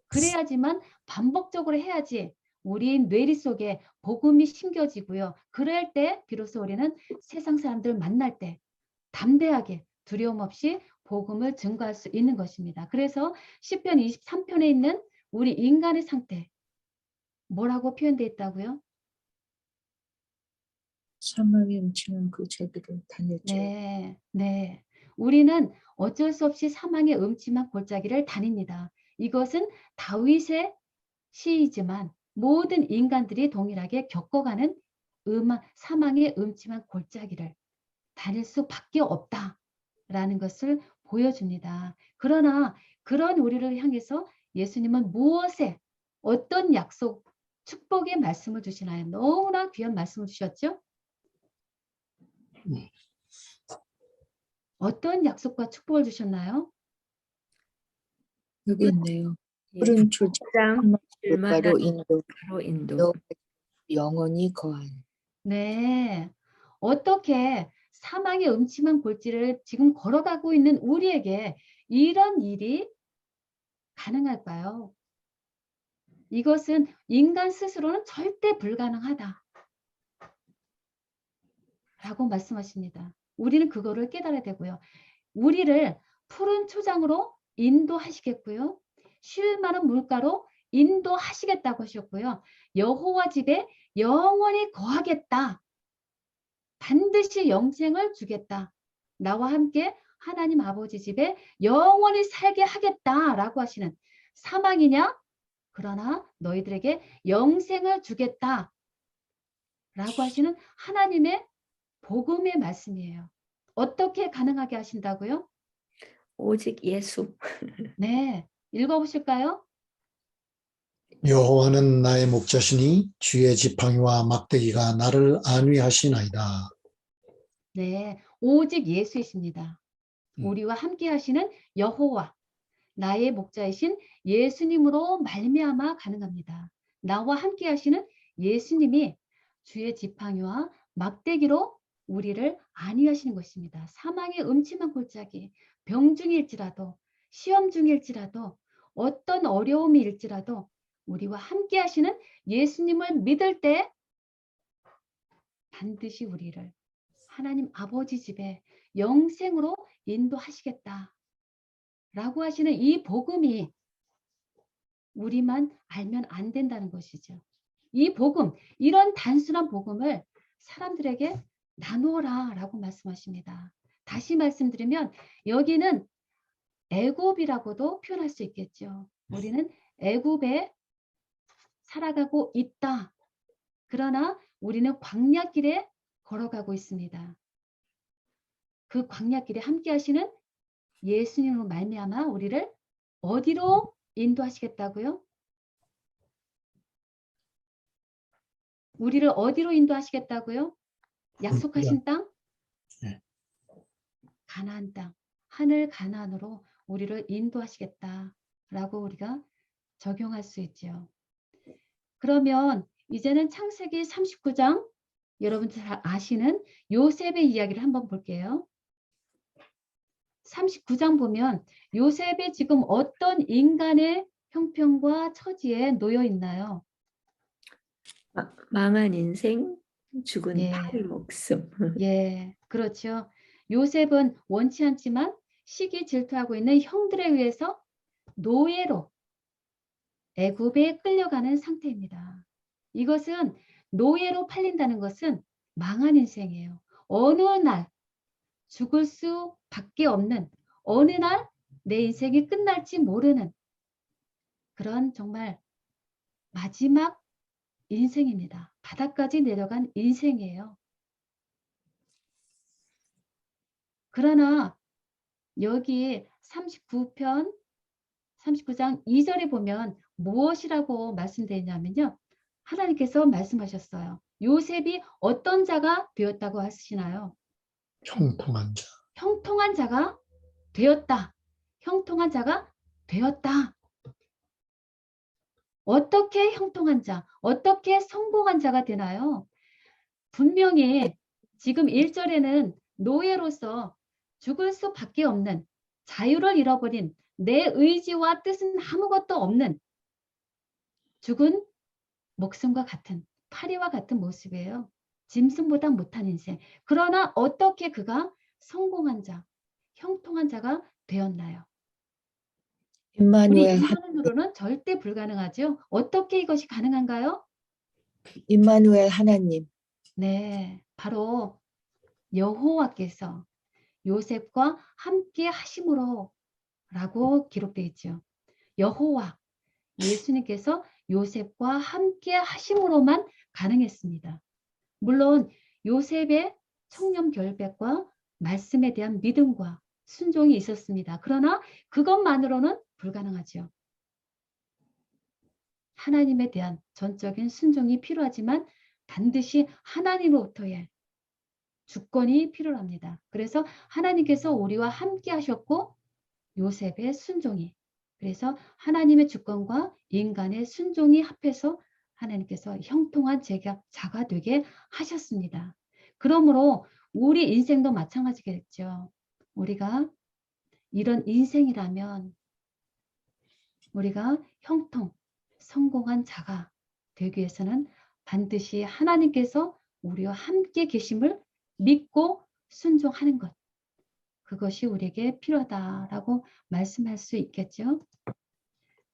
Speaker 3: 그래야지만 반복적으로 해야지 우리 뇌리 속에 복음이 심겨지고요. 그럴 때 비로소 우리는 세상 사람들 만날 때 담대하게 두려움 없이 복음을 증거할 수 있는 것입니다. 그래서 시편 23편에 있는 우리 인간의 상태 뭐라고 표현되어 있다고요?
Speaker 5: 사망의 음침한 그 죄들을 다녔죠.
Speaker 3: 네. 우리는 어쩔 수 없이 사망의 음침한 골짜기를 다닙니다. 이것은 다윗의 시이지만 모든 인간들이 동일하게 겪어가는 사망의 음침한 골짜기를 다닐 수밖에 없다라는 것을 보여줍니다. 그러나 그런 우리를 향해서 예수님은 무엇에 어떤 약속, 축복의 말씀을 주시나요? 너무나 귀한 말씀을 주셨죠? 어떤 약속과 축복을 주셨나요?
Speaker 5: 여기 있네요.
Speaker 1: 예.
Speaker 5: 푸른 초장
Speaker 1: 장
Speaker 5: 물가로 인도
Speaker 1: 바로 인도.
Speaker 5: 여호와 영원히 거한.
Speaker 3: 네. 어떻게 사망의 음침한 골지를 지금 걸어가고 있는 우리에게 이런 일이 가능할까요? 이것은 인간 스스로는 절대 불가능하다. 라고 말씀하십니다. 우리는 그거를 깨달아야 되고요. 우리를 푸른 초장으로 인도하시겠고요. 쉴 만한 물가로 인도하시겠다고 하셨고요. 여호와 집에 영원히 거하겠다. 반드시 영생을 주겠다. 나와 함께 하나님 아버지 집에 영원히 살게 하겠다라고 하시는, 사망이냐? 그러나 너희들에게 영생을 주겠다. 라고 하시는 하나님의 복음의 말씀이에요. 어떻게 가능하게 하신다고요?
Speaker 1: 오직 예수.
Speaker 3: 네, 읽어보실까요?
Speaker 4: 여호와는 나의 목자시니 주의 지팡이와 막대기가 나를 안위하시나이다.
Speaker 3: 네, 오직 예수이십니다.
Speaker 4: 음.
Speaker 3: 우리와 함께 하시는 여호와, 나의 목자이신 예수님으로 말미암아 가능합니다. 나와 함께 하시는 예수님이 주의 지팡이와 막대기로 우리를 안위하시는 것입니다. 사망의 음침한 골짜기, 병 중일지라도, 시험 중일지라도, 어떤 어려움이 일지라도 우리와 함께 하시는 예수님을 믿을 때 반드시 우리를 하나님 아버지 집에 영생으로 인도하시겠다 라고 하시는 이 복음이 우리만 알면 안 된다는 것이죠. 이 복음, 이런 단순한 복음을 사람들에게 나누어라 라고 말씀하십니다. 다시 말씀드리면 여기는 애굽이라고도 표현할 수 있겠죠. 우리는 애굽에 살아가고 있다. 그러나 우리는 광야길에 걸어가고 있습니다. 그 광야길에 함께 하시는 예수님으로 말미암아 우리를 어디로 인도하시겠다고요? 우리를 어디로 인도하시겠다고요? 약속하신 땅?
Speaker 4: 네.
Speaker 3: 가나안 땅, 하늘 가나안으로 우리를 인도하시겠다라고 우리가 적용할 수 있죠. 그러면 이제는 창세기 39장, 여러분들 잘 아시는 요셉의 이야기를 한번 볼게요. 39장 보면 요셉이 지금 어떤 인간의 형편과 처지에 놓여 있나요?
Speaker 1: 망한 인생, 죽은
Speaker 3: 예.
Speaker 1: 탈 목숨.
Speaker 3: 예, 그렇죠. 요셉은 원치 않지만 시기 질투하고 있는 형들에 의해서 노예로 애굽에 끌려가는 상태입니다. 이것은 노예로 팔린다는 것은 망한 인생이에요. 어느 날 죽을 수밖에 없는, 어느 날 내 인생이 끝날지 모르는 그런 정말 마지막 인생입니다. 바닥까지 내려간 인생이에요. 그러나 여기 39장 2절에 보면 무엇이라고 말씀되어 있냐면요. 하나님께서 말씀하셨어요. 요셉이 어떤 자가 되었다고 하시나요?
Speaker 4: 형통한 자.
Speaker 3: 형통한 자가 되었다. 형통한 자가 되었다. 어떻게 형통한 자, 어떻게 성공한 자가 되나요? 분명히 지금 1절에는 노예로서 죽을 수밖에 없는, 자유를 잃어버린, 내 의지와 뜻은 아무것도 없는 죽은 목숨과 같은, 파리와 같은 모습이에요. 짐승보다 못한 인생. 그러나 어떻게 그가 성공한 자, 형통한 자가 되었나요? 우리
Speaker 5: 임마누엘
Speaker 3: 인간으로는 절대 불가능하죠. 어떻게 이것이 가능한가요?
Speaker 5: 임마누엘 하나님.
Speaker 3: 네, 바로 여호와께서 요셉과 함께 하심으로 라고 기록되어 있죠. 여호와, 예수님께서 요셉과 함께 하심으로만 가능했습니다. 물론 요셉의 청렴 결백과 말씀에 대한 믿음과 순종이 있었습니다. 그러나 그것만으로는 불가능하죠. 하나님에 대한 전적인 순종이 필요하지만 반드시 하나님으로부터의 주권이 필요합니다. 그래서 하나님께서 우리와 함께 하셨고 요셉의 순종이, 그래서 하나님의 주권과 인간의 순종이 합해서 하나님께서 형통한 자가 되게 하셨습니다. 그러므로 우리 인생도 마찬가지겠죠. 우리가 이런 인생이라면 우리가 형통, 성공한 자가 되기 위해서는 반드시 하나님께서 우리와 함께 계심을 믿고 순종하는 것. 그것이 우리에게 필요하다라고 말씀할 수 있겠죠.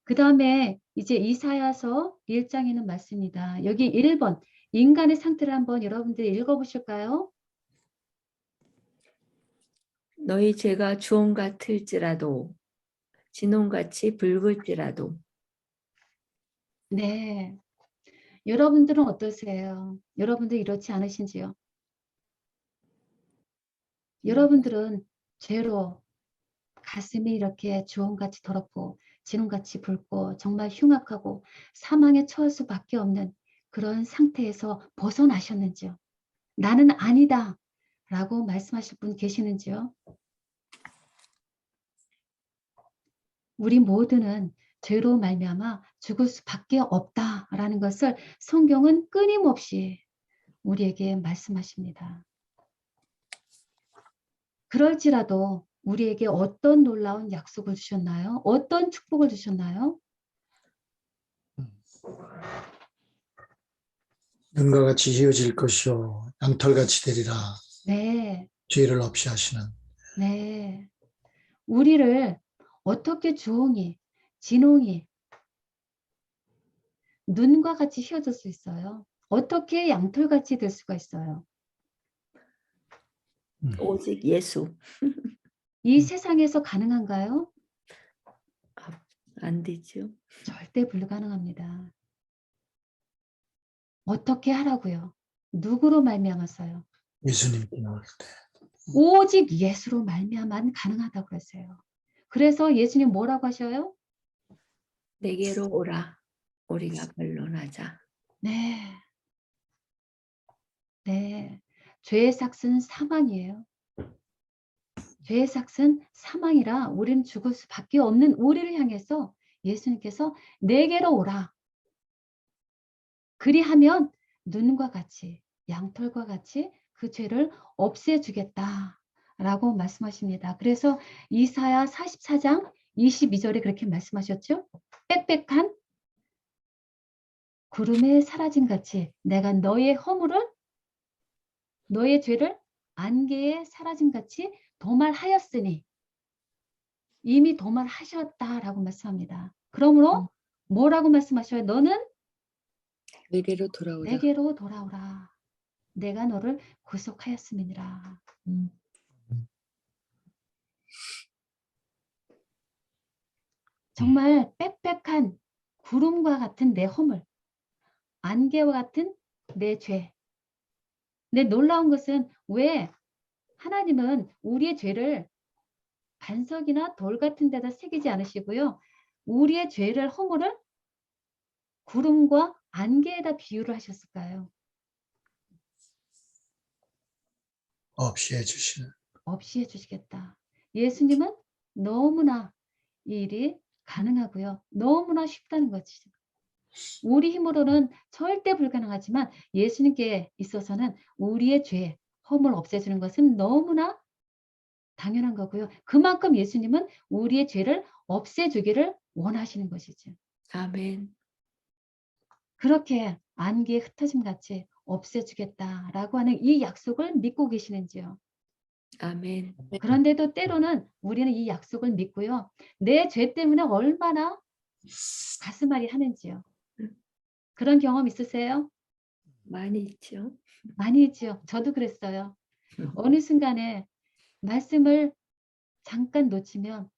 Speaker 3: 그 다음에 이제 이사야서 1장에는 말씀입니다. 여기 1번 인간의 상태를 한번 여러분들이 읽어보실까요?
Speaker 1: 너희 죄가 주홍 같을지라도 진홍같이 붉을지라도.
Speaker 3: 네. 여러분들은 어떠세요? 여러분들 이렇지 않으신지요? 여러분들은 죄로 가슴이 이렇게 주홍같이 더럽고 진홍같이 붉고 정말 흉악하고 사망에 처할 수밖에 없는 그런 상태에서 벗어나셨는지요? 나는 아니다 라고 말씀하실 분 계시는지요? 우리 모두는 죄로 말미암아 죽을 수밖에 없다라는 것을 성경은 끊임없이 우리에게 말씀하십니다. 그럴지라도 우리에게 어떤 놀라운 약속을 주셨나요? 어떤 축복을 주셨나요?
Speaker 4: 눈과 같이 희어질 것이요 양털같이 되리라.
Speaker 3: 네,
Speaker 4: 죄를 없이 하시는.
Speaker 3: 네. 우리를 어떻게 주홍이, 진홍이, 눈과 같이 휘어질 수 있어요? 어떻게 양털같이 될 수가 있어요?
Speaker 1: 오직 예수.
Speaker 3: 이 세상에서 가능한가요?
Speaker 1: 안 되죠.
Speaker 3: 절대 불가능합니다. 어떻게 하라고요? 누구로 말미암았어요?
Speaker 4: 예수님께 나올 때.
Speaker 3: 오직 예수로 말미암아 가능하다고 그랬어요. 그래서 예수님 뭐라고 하셔요?
Speaker 1: 내게로 오라. 우리가 변론하자.
Speaker 3: 네. 네. 죄의 삭은 사망이에요. 죄의 삭은 사망이라 우리는 죽을 수밖에 없는 우리를 향해서 예수님께서 내게로 오라. 그리하면 눈과 같이 양털과 같이 그 죄를 없애주겠다라고 말씀하십니다. 그래서 이사야 44장 22절에 그렇게 말씀하셨죠. 빽빽한 구름에 사라진 같이 내가 너의 허물을 너의 죄를 안개에 사라진 같이 도말하였으니 이미 도말하셨다라고 말씀합니다. 그러므로 뭐라고 말씀하셔요? 너는
Speaker 5: 내게로 돌아오라.
Speaker 3: 내게로 돌아오라. 내가 너를 구속하였음이니라.
Speaker 5: 음.
Speaker 3: 정말 빽빽한 구름과 같은 내 허물, 안개와 같은 내 죄. 근데 놀라운 것은 왜 하나님은 우리의 죄를 반석이나 돌 같은 데다 새기지 않으시고요. 우리의 죄를 허물을 구름과 안개에다 비유를 하셨을까요?
Speaker 4: 없이 해주시는.
Speaker 3: 없이 해주시겠다. 예수님은 너무나 이 일이 가능하고요. 너무나 쉽다는 거죠. 우리 힘으로는 절대 불가능하지만 예수님께 있어서는 우리의 죄, 허물 없애주는 것은 너무나 당연한 거고요. 그만큼 예수님은 우리의 죄를 없애주기를 원하시는 것이죠.
Speaker 1: 아멘.
Speaker 3: 그렇게 안개에 흩어짐 같이 없애주겠다라고 하는 이 약속을 믿고 계시는지요.
Speaker 1: 아멘.
Speaker 3: 그런데도 때로는 우리는 이 약속을 믿고요. 내 죄 때문에 얼마나 가슴앓이 하는지요. 그런 경험 있으세요?
Speaker 1: 많이 있죠.
Speaker 3: 많이 있지요. 저도 그랬어요. 어느 순간에 말씀을 잠깐 놓치면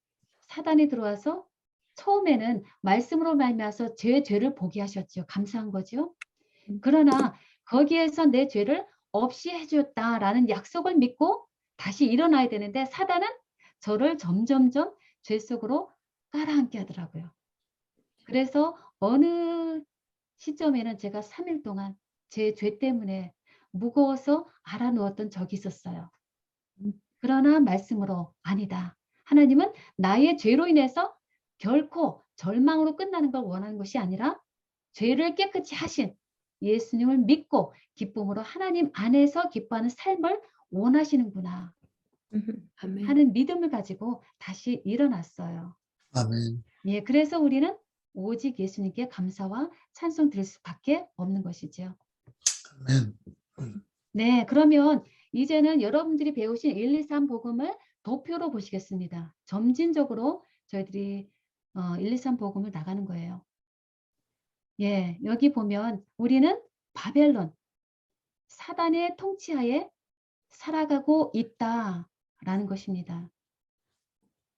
Speaker 3: 사단이 들어와서 처음에는 말씀으로 말미암아서 제 죄를 보게 하셨죠. 감사한 거죠. 그러나 거기에서 내 죄를 없이 해줬다라는 약속을 믿고 다시 일어나야 되는데 사단은 저를 점점점 죄 속으로 깔아앉게 하더라고요. 그래서 어느 시점에는 제가 3일 동안 제 죄 때문에 무거워서 알아누웠던 적이 있었어요. 그러나 말씀으로 아니다. 하나님은 나의 죄로 인해서 결코 절망으로 끝나는 걸 원하는 것이 아니라 죄를 깨끗이 하신 예수님을 믿고 기쁨으로 하나님 안에서 기뻐하는 삶을 원하시는구나
Speaker 1: 아멘.
Speaker 3: 하는 믿음을 가지고 다시 일어났어요.
Speaker 4: 아멘.
Speaker 3: 예, 그래서 우리는 오직 예수님께 감사와 찬송 드릴 수밖에 없는 것이죠.
Speaker 4: 아멘.
Speaker 3: 네, 그러면 이제는 여러분들이 배우신 1, 2, 3 복음을 도표로 보시겠습니다. 점진적으로 저희들이 1, 2, 3 복음을 나가는 거예요. 예, 여기 보면 우리는 바벨론, 사단의 통치하에 살아가고 있다라는 것입니다.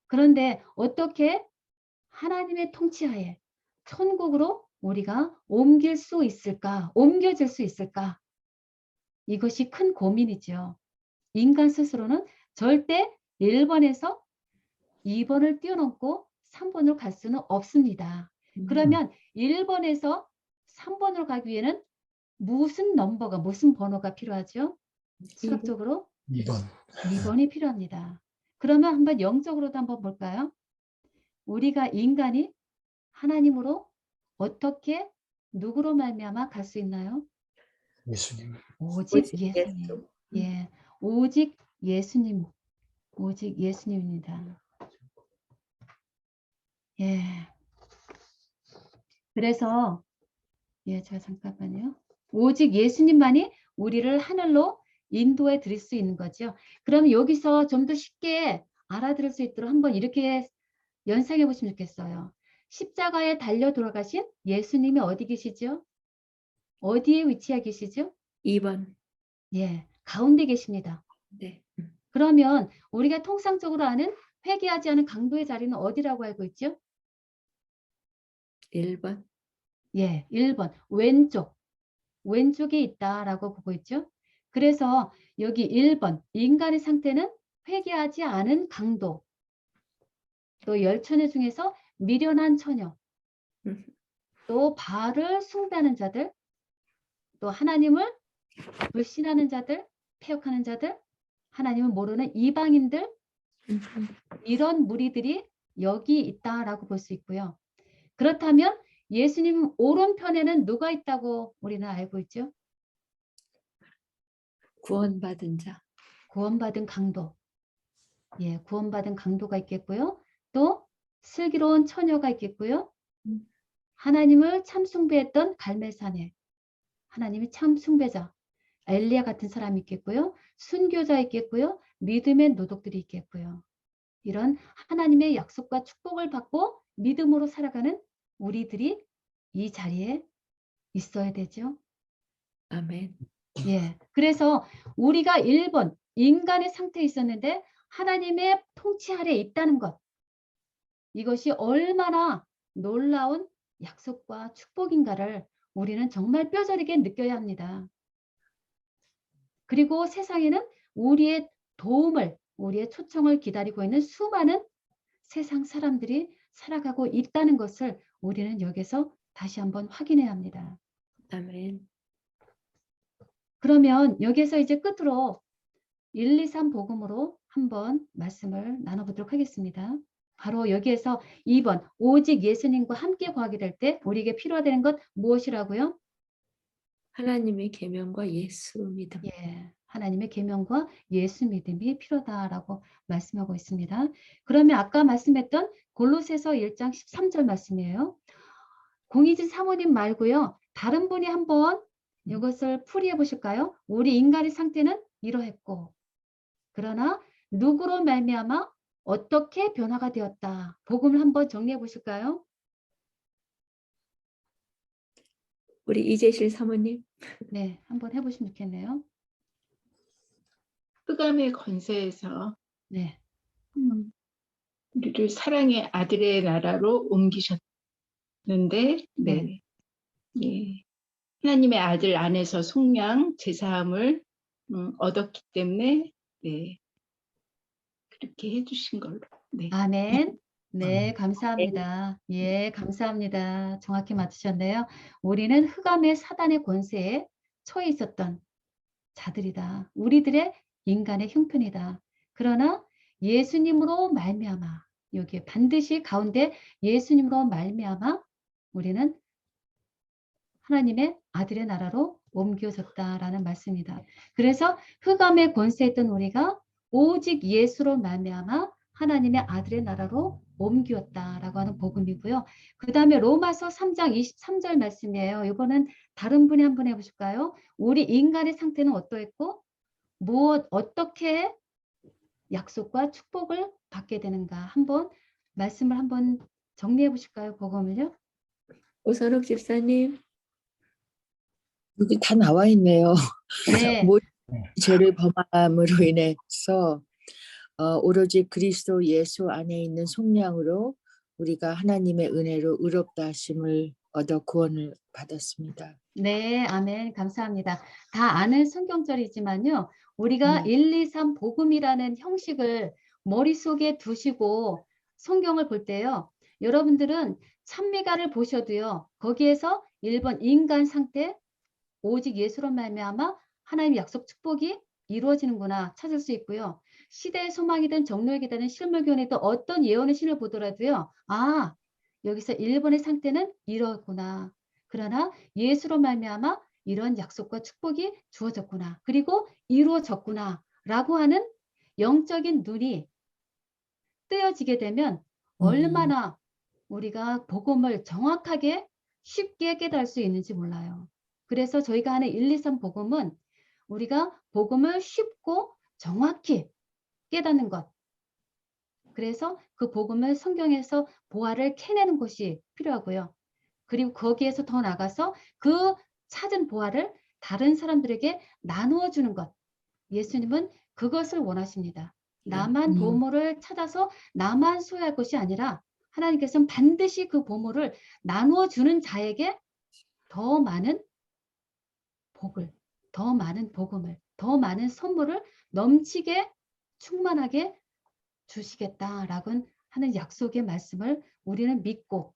Speaker 3: 그런데 어떻게 하나님의 통치하에 천국으로 우리가 옮길 수 있을까? 옮겨질 수 있을까? 이것이 큰 고민이죠. 인간 스스로는 절대 1번에서 2번을 뛰어넘고 3번으로 갈 수는 없습니다. 그러면 1번에서 3번으로 가기 위해는 무슨 넘버가, 무슨 번호가 필요하죠? 수학적으로
Speaker 4: 2번.
Speaker 3: 2번이 필요합니다. 그러면 한번 영적으로도 한번 볼까요? 우리가 인간이 하나님으로 어떻게 누구로 말미암아 갈 수 있나요?
Speaker 4: 예수님.
Speaker 3: 오직
Speaker 1: 오직
Speaker 3: 예수님.
Speaker 1: 예수.
Speaker 3: 예, 오직 예수님. 오직 예수님입니다. 예. 그래서 예, 제가 잠깐만요. 오직 예수님만이 우리를 하늘로 인도해 드릴 수 있는 거죠. 그럼 여기서 좀 더 쉽게 알아들을 수 있도록 한번 이렇게 연상해 보시면 좋겠어요. 십자가에 달려 돌아가신 예수님이 어디 계시죠? 어디에 위치해 계시죠?
Speaker 1: 2번.
Speaker 3: 예, 가운데 계십니다.
Speaker 1: 네.
Speaker 3: 그러면 우리가 통상적으로 아는 회개하지 않은 강도의 자리는 어디라고 알고 있죠?
Speaker 1: 1번.
Speaker 3: 예, 1번 왼쪽. 왼쪽에 있다라고 보고 있죠. 그래서 여기 1번 인간의 상태는 회개하지 않은 강도. 또 열처녀 중에서 미련한 처녀. 또 바알을 숭배하는 자들. 또 하나님을 불신하는 자들, 폐역하는 자들, 하나님을 모르는 이방인들, 이런 무리들이 여기 있다라고 볼 수 있고요. 그렇다면 예수님 오른편에는 누가 있다고 우리는 알고 있죠?
Speaker 1: 구원받은 자.
Speaker 3: 구원받은 강도. 예, 구원받은 강도가 있겠고요. 또 슬기로운 처녀가 있겠고요. 하나님을 참 숭배했던 갈멜산에 하나님이 참 숭배자 엘리야 같은 사람이 있겠고요. 순교자 있겠고요. 믿음의 노독들이 있겠고요. 이런 하나님의 약속과 축복을 받고 믿음으로 살아가는 우리들이 이 자리에 있어야 되죠.
Speaker 1: 아멘.
Speaker 3: 예. 그래서 우리가 1번 인간의 상태에 있었는데 하나님의 통치 아래에 있다는 것. 이것이 얼마나 놀라운 약속과 축복인가를 우리는 정말 뼈저리게 느껴야 합니다. 그리고 세상에는 우리의 도움을, 우리의 초청을 기다리고 있는 수많은 세상 사람들이 살아가고 있다는 것을 우리는 여기서 다시 한번 확인해야 합니다.
Speaker 1: 아멘.
Speaker 3: 그러면 여기서 이제 끝으로 1, 2, 3 복음으로 한번 말씀을 나눠보도록 하겠습니다. 바로 여기에서 2번 오직 예수님과 함께 거하게 될 때 우리에게 필요하다는 것 무엇이라고요?
Speaker 1: 하나님의 계명과 예수 믿음.
Speaker 3: 예, 하나님의 계명과 예수 믿음이 필요하다라고 말씀하고 있습니다. 그러면 아까 말씀했던 골로새서 1장 13절 말씀이에요. 공의진 사모님 말고요. 다른 분이 한번 이것을 풀이해 보실까요? 우리 인간의 상태는 이러했고 그러나 누구로 말미암아 어떻게 변화가 되었다. 복음을 한번 정리해 보실까요?
Speaker 1: 우리 이재실 사모님.
Speaker 3: 네, 한번 해보시면 좋겠네요.
Speaker 6: 흑암의 권세에서
Speaker 3: 네,
Speaker 6: 우리를 사랑의 아들의 나라로 옮기셨는데,
Speaker 3: 네.
Speaker 6: 예. 하나님의 아들 안에서 속량 제사함을 얻었기 때문에, 네, 그렇게 해주신 걸로. 네.
Speaker 3: 아멘. 네, 감사합니다. 예, 감사합니다. 정확히 맞추셨네요. 우리는 흑암의 사단의 권세에 처해 있었던 자들이다. 우리들의 인간의 형편이다. 그러나 예수님으로 말미암아 여기에 반드시 가운데 예수님으로 말미암아 우리는 하나님의 아들의 나라로 옮겨졌다라는 말씀입니다. 그래서 흑암의 권세에 있던 우리가 오직 예수로 말미암아 하나님의 아들의 나라로 옮겼다라고 하는 복음이고요. 그 다음에 로마서 3장 23절 말씀이에요. 이거는 다른 분이 한번 해보실까요? 우리 인간의 상태는 어떠했고 어떻게 약속과 축복을 받게 되는가 한번 말씀을 한번 정리해 보실까요? 복음을요.
Speaker 1: 오선욱 집사님.
Speaker 5: 여기 다 나와 있네요.
Speaker 3: 네.
Speaker 5: 모든 죄를 범함으로 인해서 오로지 그리스도 예수 안에 있는 속량으로 우리가 하나님의 은혜로 의롭다 하심을 얻어 구원을 받았습니다.
Speaker 3: 네, 아멘. 감사합니다. 다 아는 성경절이지만요. 우리가 1, 2, 3 복음이라는 형식을 머릿속에 두시고 성경을 볼 때요. 여러분들은 찬미가를 보셔도요. 거기에서 1번 인간 상태, 오직 예수로 말미암아 하나님의 약속 축복이 이루어지는구나 찾을 수 있고요. 시대의 소망이든 정로의 계단은 실물교훈에도 어떤 예언의 신을 보더라도요. 아, 여기서 1번의 상태는 이러구나. 그러나 예수로 말미암아 이런 약속과 축복이 주어졌구나. 그리고 이루어졌구나. 라고 하는 영적인 눈이 뜨여지게 되면 얼마나 우리가 복음을 정확하게 쉽게 깨달을 수 있는지 몰라요. 그래서 저희가 하는 1, 2, 3 복음은 우리가 복음을 쉽고 정확히 깨닫는 것. 그래서 그 복음을 성경에서 보화를 캐내는 것이 필요하고요. 그리고 거기에서 더 나가서 그 찾은 보화를 다른 사람들에게 나누어 주는 것. 예수님은 그것을 원하십니다. 나만 보물을 찾아서 나만 소유할 것이 아니라 하나님께서는 반드시 그 보물을 나누어 주는 자에게 더 많은 복을, 더 많은 복음을, 더 많은 선물을 넘치게 충만하게 주시겠다라고 하는 약속의 말씀을 우리는 믿고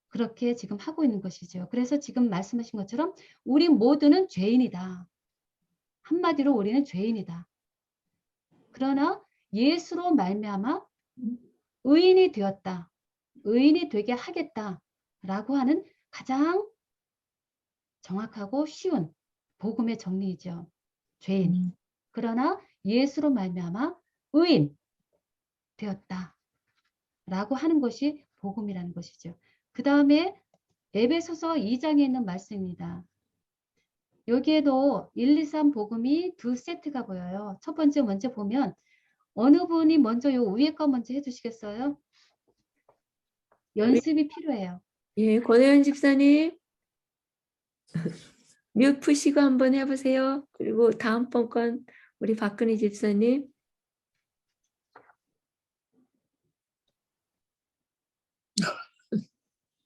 Speaker 3: 그렇게 지금 하고 있는 것이죠. 그래서 지금 말씀하신 것처럼 우리 모두는 죄인이다. 한마디로 우리는 죄인이다. 그러나 예수로 말미암아 의인이 되었다. 의인이 되게 하겠다라고 하는 가장 정확하고 쉬운 복음의 정리이죠. 죄인. 그러나 예수로 말미암아 의인 되었다라고 하는 것이 복음이라는 것이죠. 그 다음에 에베소서 2장에 있는 말씀입니다. 여기에도 1, 2, 3 복음이 두 세트가 보여요. 첫 번째 먼저 보면 어느 분이 먼저 요 위에 거 먼저 해주시겠어요? 연습이 필요해요.
Speaker 1: 예, 권혜연 집사님. 뮤트 푸시고 한번 해보세요. 그리고 다음번 건 우리 박근희 집사님.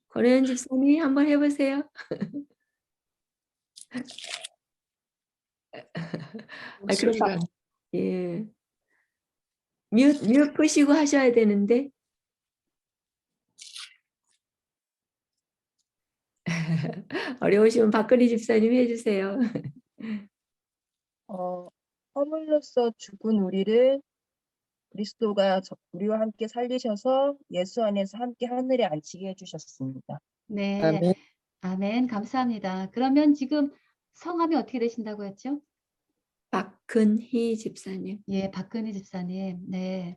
Speaker 1: 권혜연 집사님 한번 해보세요.
Speaker 5: 목소리가
Speaker 1: 예. 뮤트 푸시고 하셔야 되는데. 어려우시면 박근희 집사님 해주세요.
Speaker 7: 허물로써 죽은 우리를 그리스도가 우리와 함께 살리셔서 예수 안에서 함께 하늘에 앉히게 해주셨습니다.
Speaker 3: 네,
Speaker 5: 아멘.
Speaker 3: 아멘. 감사합니다. 그러면 지금 성함이 어떻게 되신다고 했죠?
Speaker 1: 박근희 집사님.
Speaker 3: 예, 박근희 집사님. 네,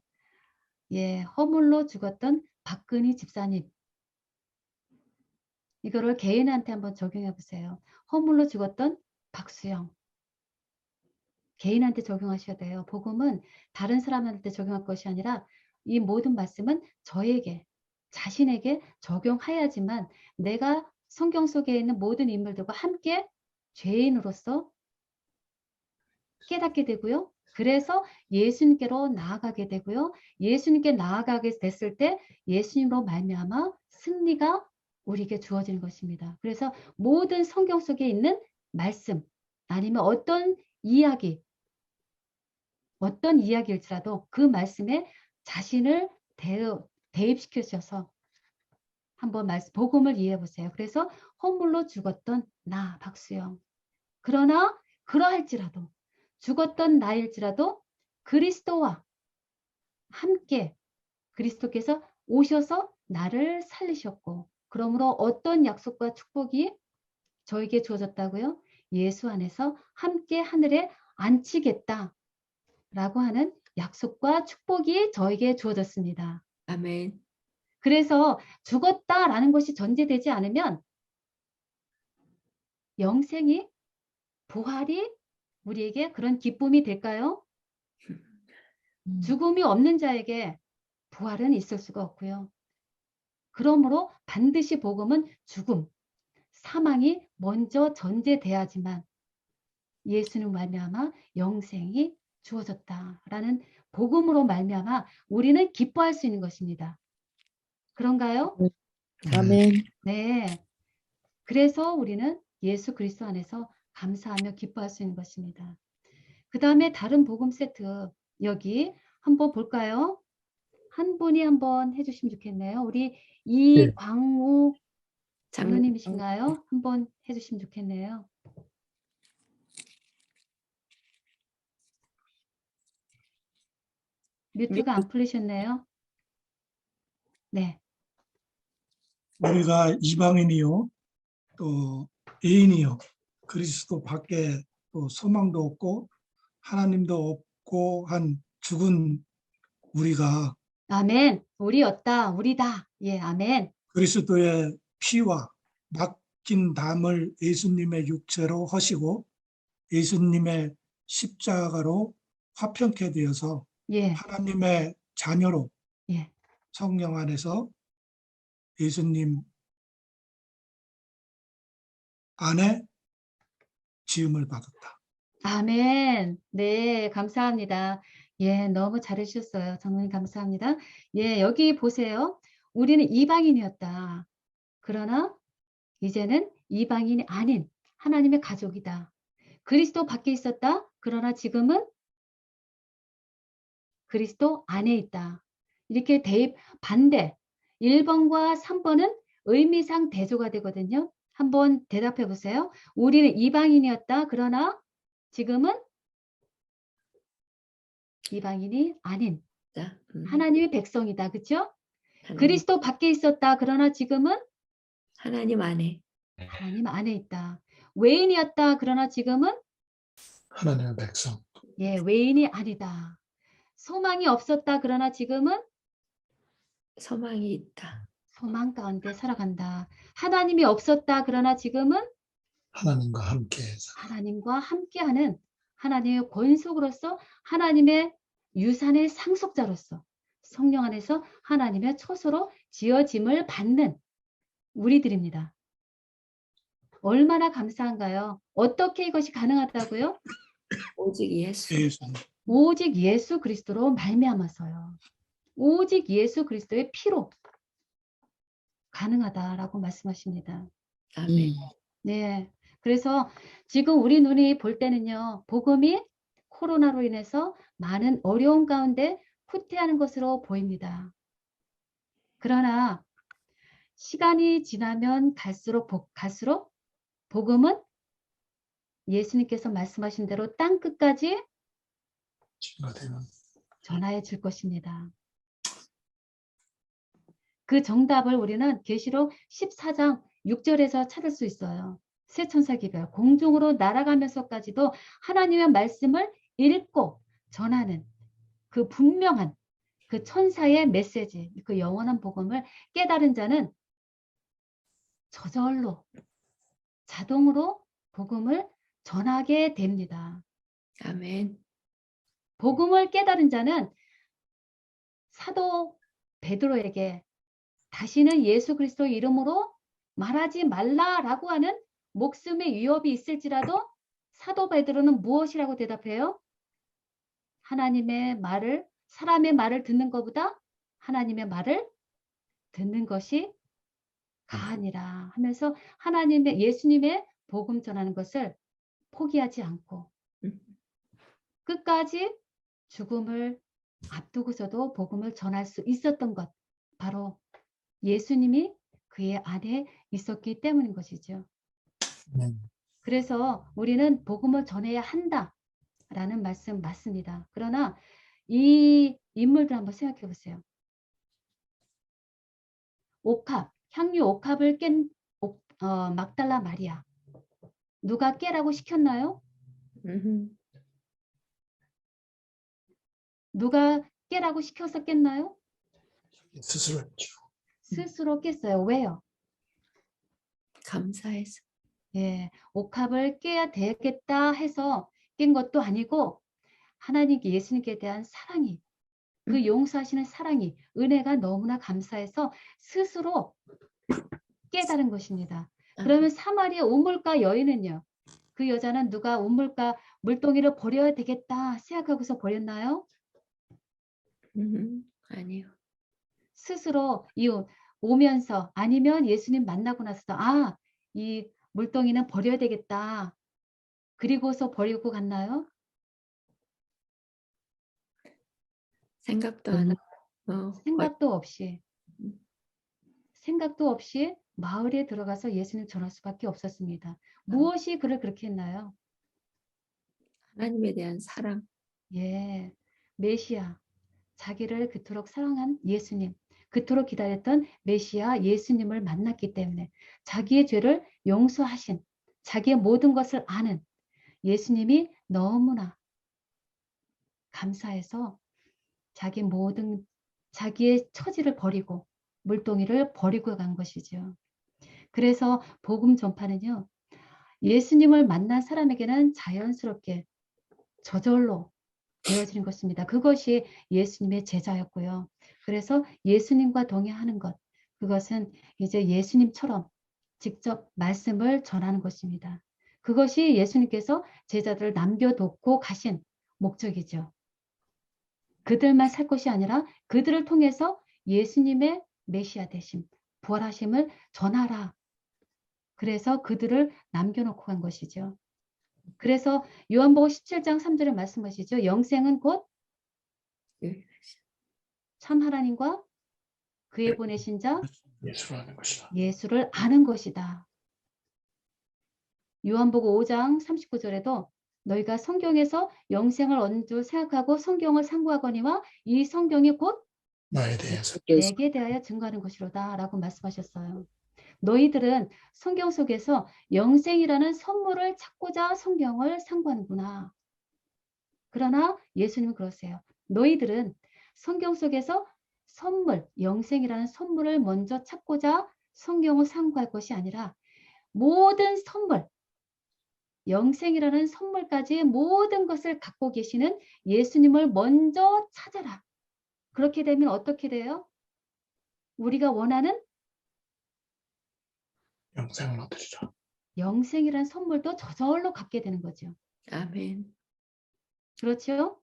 Speaker 3: 예, 허물로 죽었던 박근희 집사님. 이거를 개인한테 한번 적용해 보세요. 허물로 죽었던 박수영. 개인한테 적용하셔야 돼요. 복음은 다른 사람한테 적용할 것이 아니라 이 모든 말씀은 저에게, 자신에게 적용해야지만 내가 성경 속에 있는 모든 인물들과 함께 죄인으로서 깨닫게 되고요. 그래서 예수님께로 나아가게 되고요. 예수님께 나아가게 됐을 때 예수님으로 말미암아 승리가 우리에게 주어지는 것입니다. 그래서 모든 성경 속에 있는 말씀 아니면 어떤 이야기일지라도 그 말씀에 자신을 대입시켜주셔서 한번 복음을 이해해 보세요. 그래서 허물로 죽었던 나 박수영. 그러나 그러할지라도 죽었던 나일지라도 그리스도와 함께 그리스도께서 오셔서 나를 살리셨고 그러므로 어떤 약속과 축복이 저에게 주어졌다고요? 예수 안에서 함께 하늘에 앉히겠다라고 하는 약속과 축복이 저에게 주어졌습니다.
Speaker 1: 아멘.
Speaker 3: 그래서 죽었다라는 것이 전제되지 않으면 영생이 부활이 우리에게 그런 기쁨이 될까요? 죽음이 없는 자에게 부활은 있을 수가 없고요. 그러므로 반드시 복음은 죽음, 사망이 먼저 전제돼야지만 예수님 말미암아 영생이 주어졌다라는 복음으로 말미암아 우리는 기뻐할 수 있는 것입니다. 그런가요?
Speaker 5: 아멘.
Speaker 3: 네. 그래서 우리는 예수 그리스도 안에서 감사하며 기뻐할 수 있는 것입니다. 그 다음에 다른 복음 세트 여기 한번 볼까요? 한 분이 한번 해주시면 좋겠네요. 우리 이광우 장로님이신가요? 한번 해주시면 좋겠네요. 뮤트가 안 풀리셨네요. 네.
Speaker 8: 우리가 이방인이요 또 애인이요 그리스도 밖에 또 소망도 없고 하나님도 없고 한 죽은 우리가
Speaker 3: 아멘. 우리였다. 우리다. 예, 아멘.
Speaker 8: 그리스도의 피와 맡긴 담을 예수님의 육체로 하시고 예수님의 십자가로 화평케 되어서
Speaker 3: 예,
Speaker 8: 하나님의 자녀로
Speaker 3: 예.
Speaker 8: 성령 안에서 예수님 안에 지음을 받았다.
Speaker 3: 아멘. 네, 감사합니다. 예, 너무 잘해주셨어요. 장로님 감사합니다. 예, 여기 보세요. 우리는 이방인이었다. 그러나 이제는 이방인이 아닌 하나님의 가족이다. 그리스도 밖에 있었다. 그러나 지금은 그리스도 안에 있다. 이렇게 대입 반대 1번과 3번은 의미상 대조가 되거든요. 한번 대답해 보세요. 우리는 이방인이었다. 그러나 지금은 이방인이 아닌
Speaker 1: 자,
Speaker 3: 하나님의 백성이다. 그렇죠? 그리스도 밖에 있었다. 그러나 지금은
Speaker 1: 하나님 안에.
Speaker 3: 하나님 안에 있다. 외인이었다. 그러나 지금은
Speaker 4: 하나님의 백성.
Speaker 3: 예, 외인이 아니다. 소망이 없었다. 그러나 지금은
Speaker 1: 소망이 있다.
Speaker 3: 소망 가운데 살아간다. 하나님이 없었다. 그러나 지금은
Speaker 4: 하나님과 함께해서
Speaker 3: 하나님과 함께하는 하나님의 권속으로서 하나님의 유산의 상속자로서 성령 안에서 하나님의 처소로 지어짐을 받는 우리들입니다. 얼마나 감사한가요? 어떻게 이것이 가능하다고요?
Speaker 1: 오직 예수.
Speaker 8: 예수님.
Speaker 3: 오직 예수 그리스도로 말미암아서요. 오직 예수 그리스도의 피로 가능하다라고 말씀하십니다.
Speaker 1: 아멘.
Speaker 3: 네. 그래서 지금 우리 눈이 볼 때는요, 복음이 코로나로 인해서 많은 어려움 가운데 후퇴하는 것으로 보입니다. 그러나 시간이 지나면 갈수록 복음은 예수님께서 말씀하신 대로 땅 끝까지
Speaker 4: 증거되는
Speaker 3: 전하여 줄 것입니다. 그 정답을 우리는 계시록 14장 6절에서 찾을 수 있어요. 새 천사 기별 공중으로 날아가면서까지도 하나님의 말씀을 읽고 전하는 그 분명한 그 천사의 메시지, 그 영원한 복음을 깨달은 자는 저절로 자동으로 복음을 전하게 됩니다.
Speaker 1: 아멘.
Speaker 3: 복음을 깨달은 자는 사도 베드로에게 다시는 예수 그리스도 이름으로 말하지 말라라고 하는 목숨의 위협이 있을지라도 사도 베드로는 무엇이라고 대답해요? 하나님의 말을, 사람의 말을 듣는 것보다 하나님의 말을 듣는 것이 가하니라 하면서 하나님의, 예수님의 복음 전하는 것을 포기하지 않고 끝까지 죽음을 앞두고서도 복음을 전할 수 있었던 것, 바로 예수님이 그의 안에 있었기 때문인 것이죠. 그래서 우리는 복음을 전해야 한다라는 말씀 맞습니다. 그러나 이 인물들 한번 생각해 보세요. 옥합, 향유 옥합을 깬 막달라 마리아. 누가 깨라고 시켰나요? 누가 깨라고 시켜서 깼나요?
Speaker 4: 스스로 했죠.
Speaker 3: 스스로 깼어요. 왜요?
Speaker 1: 감사해서.
Speaker 3: 예, 옥합을 깨야 되겠다 해서 깬 것도 아니고 하나님께, 예수님께 대한 사랑이, 그 용서하시는 사랑이, 은혜가 너무나 감사해서 스스로 깨달은 것입니다. 그러면 사마리아 우물가 여인은요? 그 여자는 누가 우물가 물동이를 버려야 되겠다 생각하고서 버렸나요?
Speaker 1: 아니요.
Speaker 3: 스스로 오면서 아니면 예수님 만나고 나서 이 물동이는 버려야 되겠다. 그리고서 버리고 갔나요?
Speaker 1: 생각도 안 하고.
Speaker 3: 생각도 없이 마을에 들어가서 예수님 전할 수밖에 없었습니다. 무엇이 그를 그렇게 했나요?
Speaker 1: 하나님에 대한 사랑.
Speaker 3: 예, 메시아, 자기를 그토록 사랑한 예수님, 그토록 기다렸던 메시아 예수님을 만났기 때문에 자기의 죄를 용서하신, 자기의 모든 것을 아는 예수님이 너무나 감사해서 자기의 처지를 버리고 물동이를 버리고 간 것이죠. 그래서 복음 전파는요, 예수님을 만난 사람에게는 자연스럽게 저절로 되어지는 것입니다. 그것이 예수님의 제자였고요. 그래서 예수님과 동행하는 것, 그것은 이제 예수님처럼 직접 말씀을 전하는 것입니다. 그것이 예수님께서 제자들을 남겨놓고 가신 목적이죠. 그들만 살 것이 아니라 그들을 통해서 예수님의 메시아 되심, 부활하심을 전하라. 그래서 그들을 남겨놓고 간 것이죠. 그래서 요한복음 17장 3절에 말씀하시죠. 영생은 곧 참 하나님과 그의 보내신 자
Speaker 4: 예수를 아는 것이다.
Speaker 3: 예수를 아는 것이다. 요한복음 5장 39절에도 너희가 성경에서 영생을 얻는 줄 생각하고 성경을 상고하거니와 이 성경이 곧
Speaker 4: 나에 대해서
Speaker 3: 내게 대하여 증거하는 것이로다 라고 말씀하셨어요. 너희들은 성경 속에서 영생이라는 선물을 찾고자 성경을 상고하는구나. 그러나 예수님은 그러세요. 너희들은 성경 속에서 선물, 영생이라는 선물을 먼저 찾고자 성경을 상고할 것이 아니라 모든 선물, 영생이라는 선물까지 모든 것을 갖고 계시는 예수님을 먼저 찾아라. 그렇게 되면 어떻게 돼요? 우리가 원하는
Speaker 4: 영생을 얻으리라.
Speaker 3: 영생이라는 선물도 저절로 갖게 되는 거죠.
Speaker 1: 아멘.
Speaker 3: 그렇죠?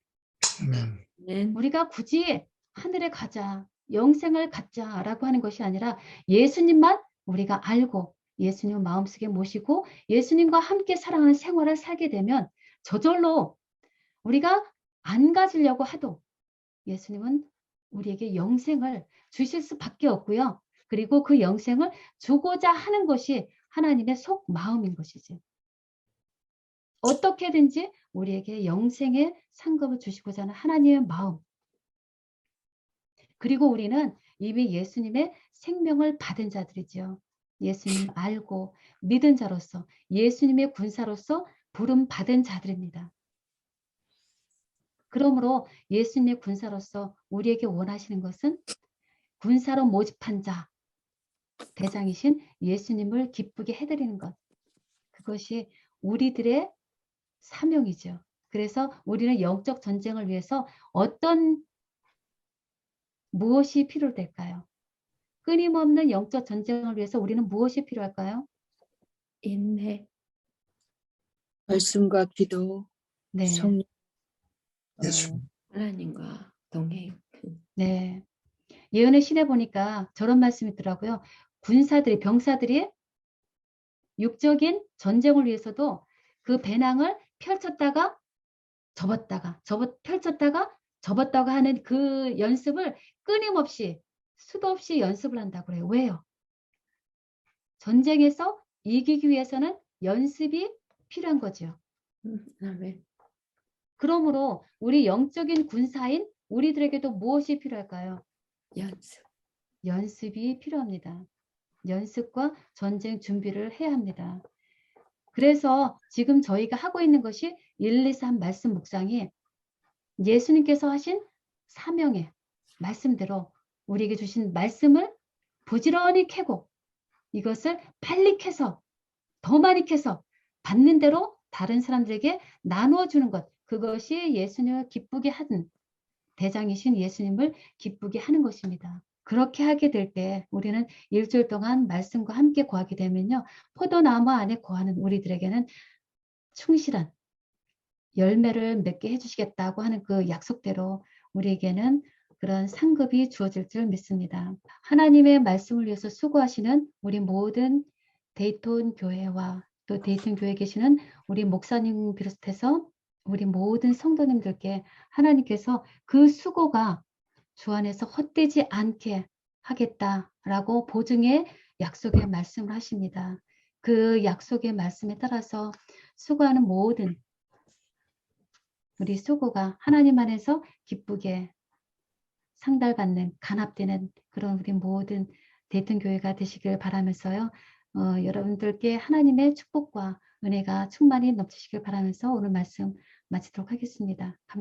Speaker 4: 아멘.
Speaker 1: 아멘.
Speaker 3: 우리가 굳이 하늘에 가자, 영생을 갖자라고 하는 것이 아니라 예수님만 우리가 알고 예수님을 마음속에 모시고 예수님과 함께 사랑하는 생활을 살게 되면 저절로 우리가 안 가지려고 해도 예수님은 우리에게 영생을 주실 수밖에 없고요. 그리고 그 영생을 주고자 하는 것이 하나님의 속 마음인 것이지. 어떻게든지 우리에게 영생의 상급을 주시고자 하는 하나님의 마음. 그리고 우리는 이미 예수님의 생명을 받은 자들이죠. 예수님 알고 믿은 자로서 예수님의 군사로서 부름 받은 자들입니다. 그러므로 예수님의 군사로서 우리에게 원하시는 것은 군사로 모집한 자, 대장이신 예수님을 기쁘게 해드리는 것. 그것이 우리들의 사명이죠. 그래서 우리는 영적 전쟁을 위해서 무엇이 필요될까요? 끊임없는 영적 전쟁을 위해서 우리는 무엇이 필요할까요?
Speaker 1: 인내.
Speaker 5: 말씀과 기도,
Speaker 3: 네,
Speaker 5: 성령,
Speaker 4: 예수.
Speaker 1: 하나님과 동행.
Speaker 3: 네. 예언의 신에 보니까 저런 말씀이 있더라고요. 군사들이, 병사들이 육적인 전쟁을 위해서도 그 배낭을 펼쳤다가 접었다가 펼쳤다가 접었다가 하는 그 연습을 끊임없이 수도 없이 연습을 한다고 그래요. 왜요? 전쟁에서 이기기 위해서는 연습이 필요한 거죠.
Speaker 1: 아멘.
Speaker 3: 그러므로 우리 영적인 군사인 우리들에게도 무엇이 필요할까요?
Speaker 1: 연습.
Speaker 3: 연습이 필요합니다. 연습과 전쟁 준비를 해야 합니다. 그래서 지금 저희가 하고 있는 것이 1, 2, 3 말씀 묵상이 예수님께서 하신 사명의 말씀대로 우리에게 주신 말씀을 부지런히 캐고 이것을 빨리 캐서 더 많이 캐서 받는 대로 다른 사람들에게 나누어 주는 것. 그것이 예수님을 기쁘게 하는 대장이신 예수님을 기쁘게 하는 것입니다. 그렇게 하게 될 때 우리는 일주일 동안 말씀과 함께 거하게 되면요. 포도나무 안에 거하는 우리들에게는 충실한 열매를 맺게 해주시겠다고 하는 그 약속대로 우리에게는 그런 상급이 주어질 줄 믿습니다. 하나님의 말씀을 위해서 수고하시는 우리 모든 데이톤 교회와 또 데이톤 교회에 계시는 우리 목사님 비롯해서 우리 모든 성도님들께 하나님께서 그 수고가 주 안에서 헛되지 않게 하겠다라고 보증의 약속의 말씀을 하십니다. 그 약속의 말씀에 따라서 수고하는 모든 우리 수고가 하나님 안에서 기쁘게 상달받는 간합되는 그런 우리 모든 데이톤 교회가 되시길 바라면서요. 여러분들께 하나님의 축복과 은혜가 충만히 넘치시길 바라면서 오늘 말씀 마치도록 하겠습니다.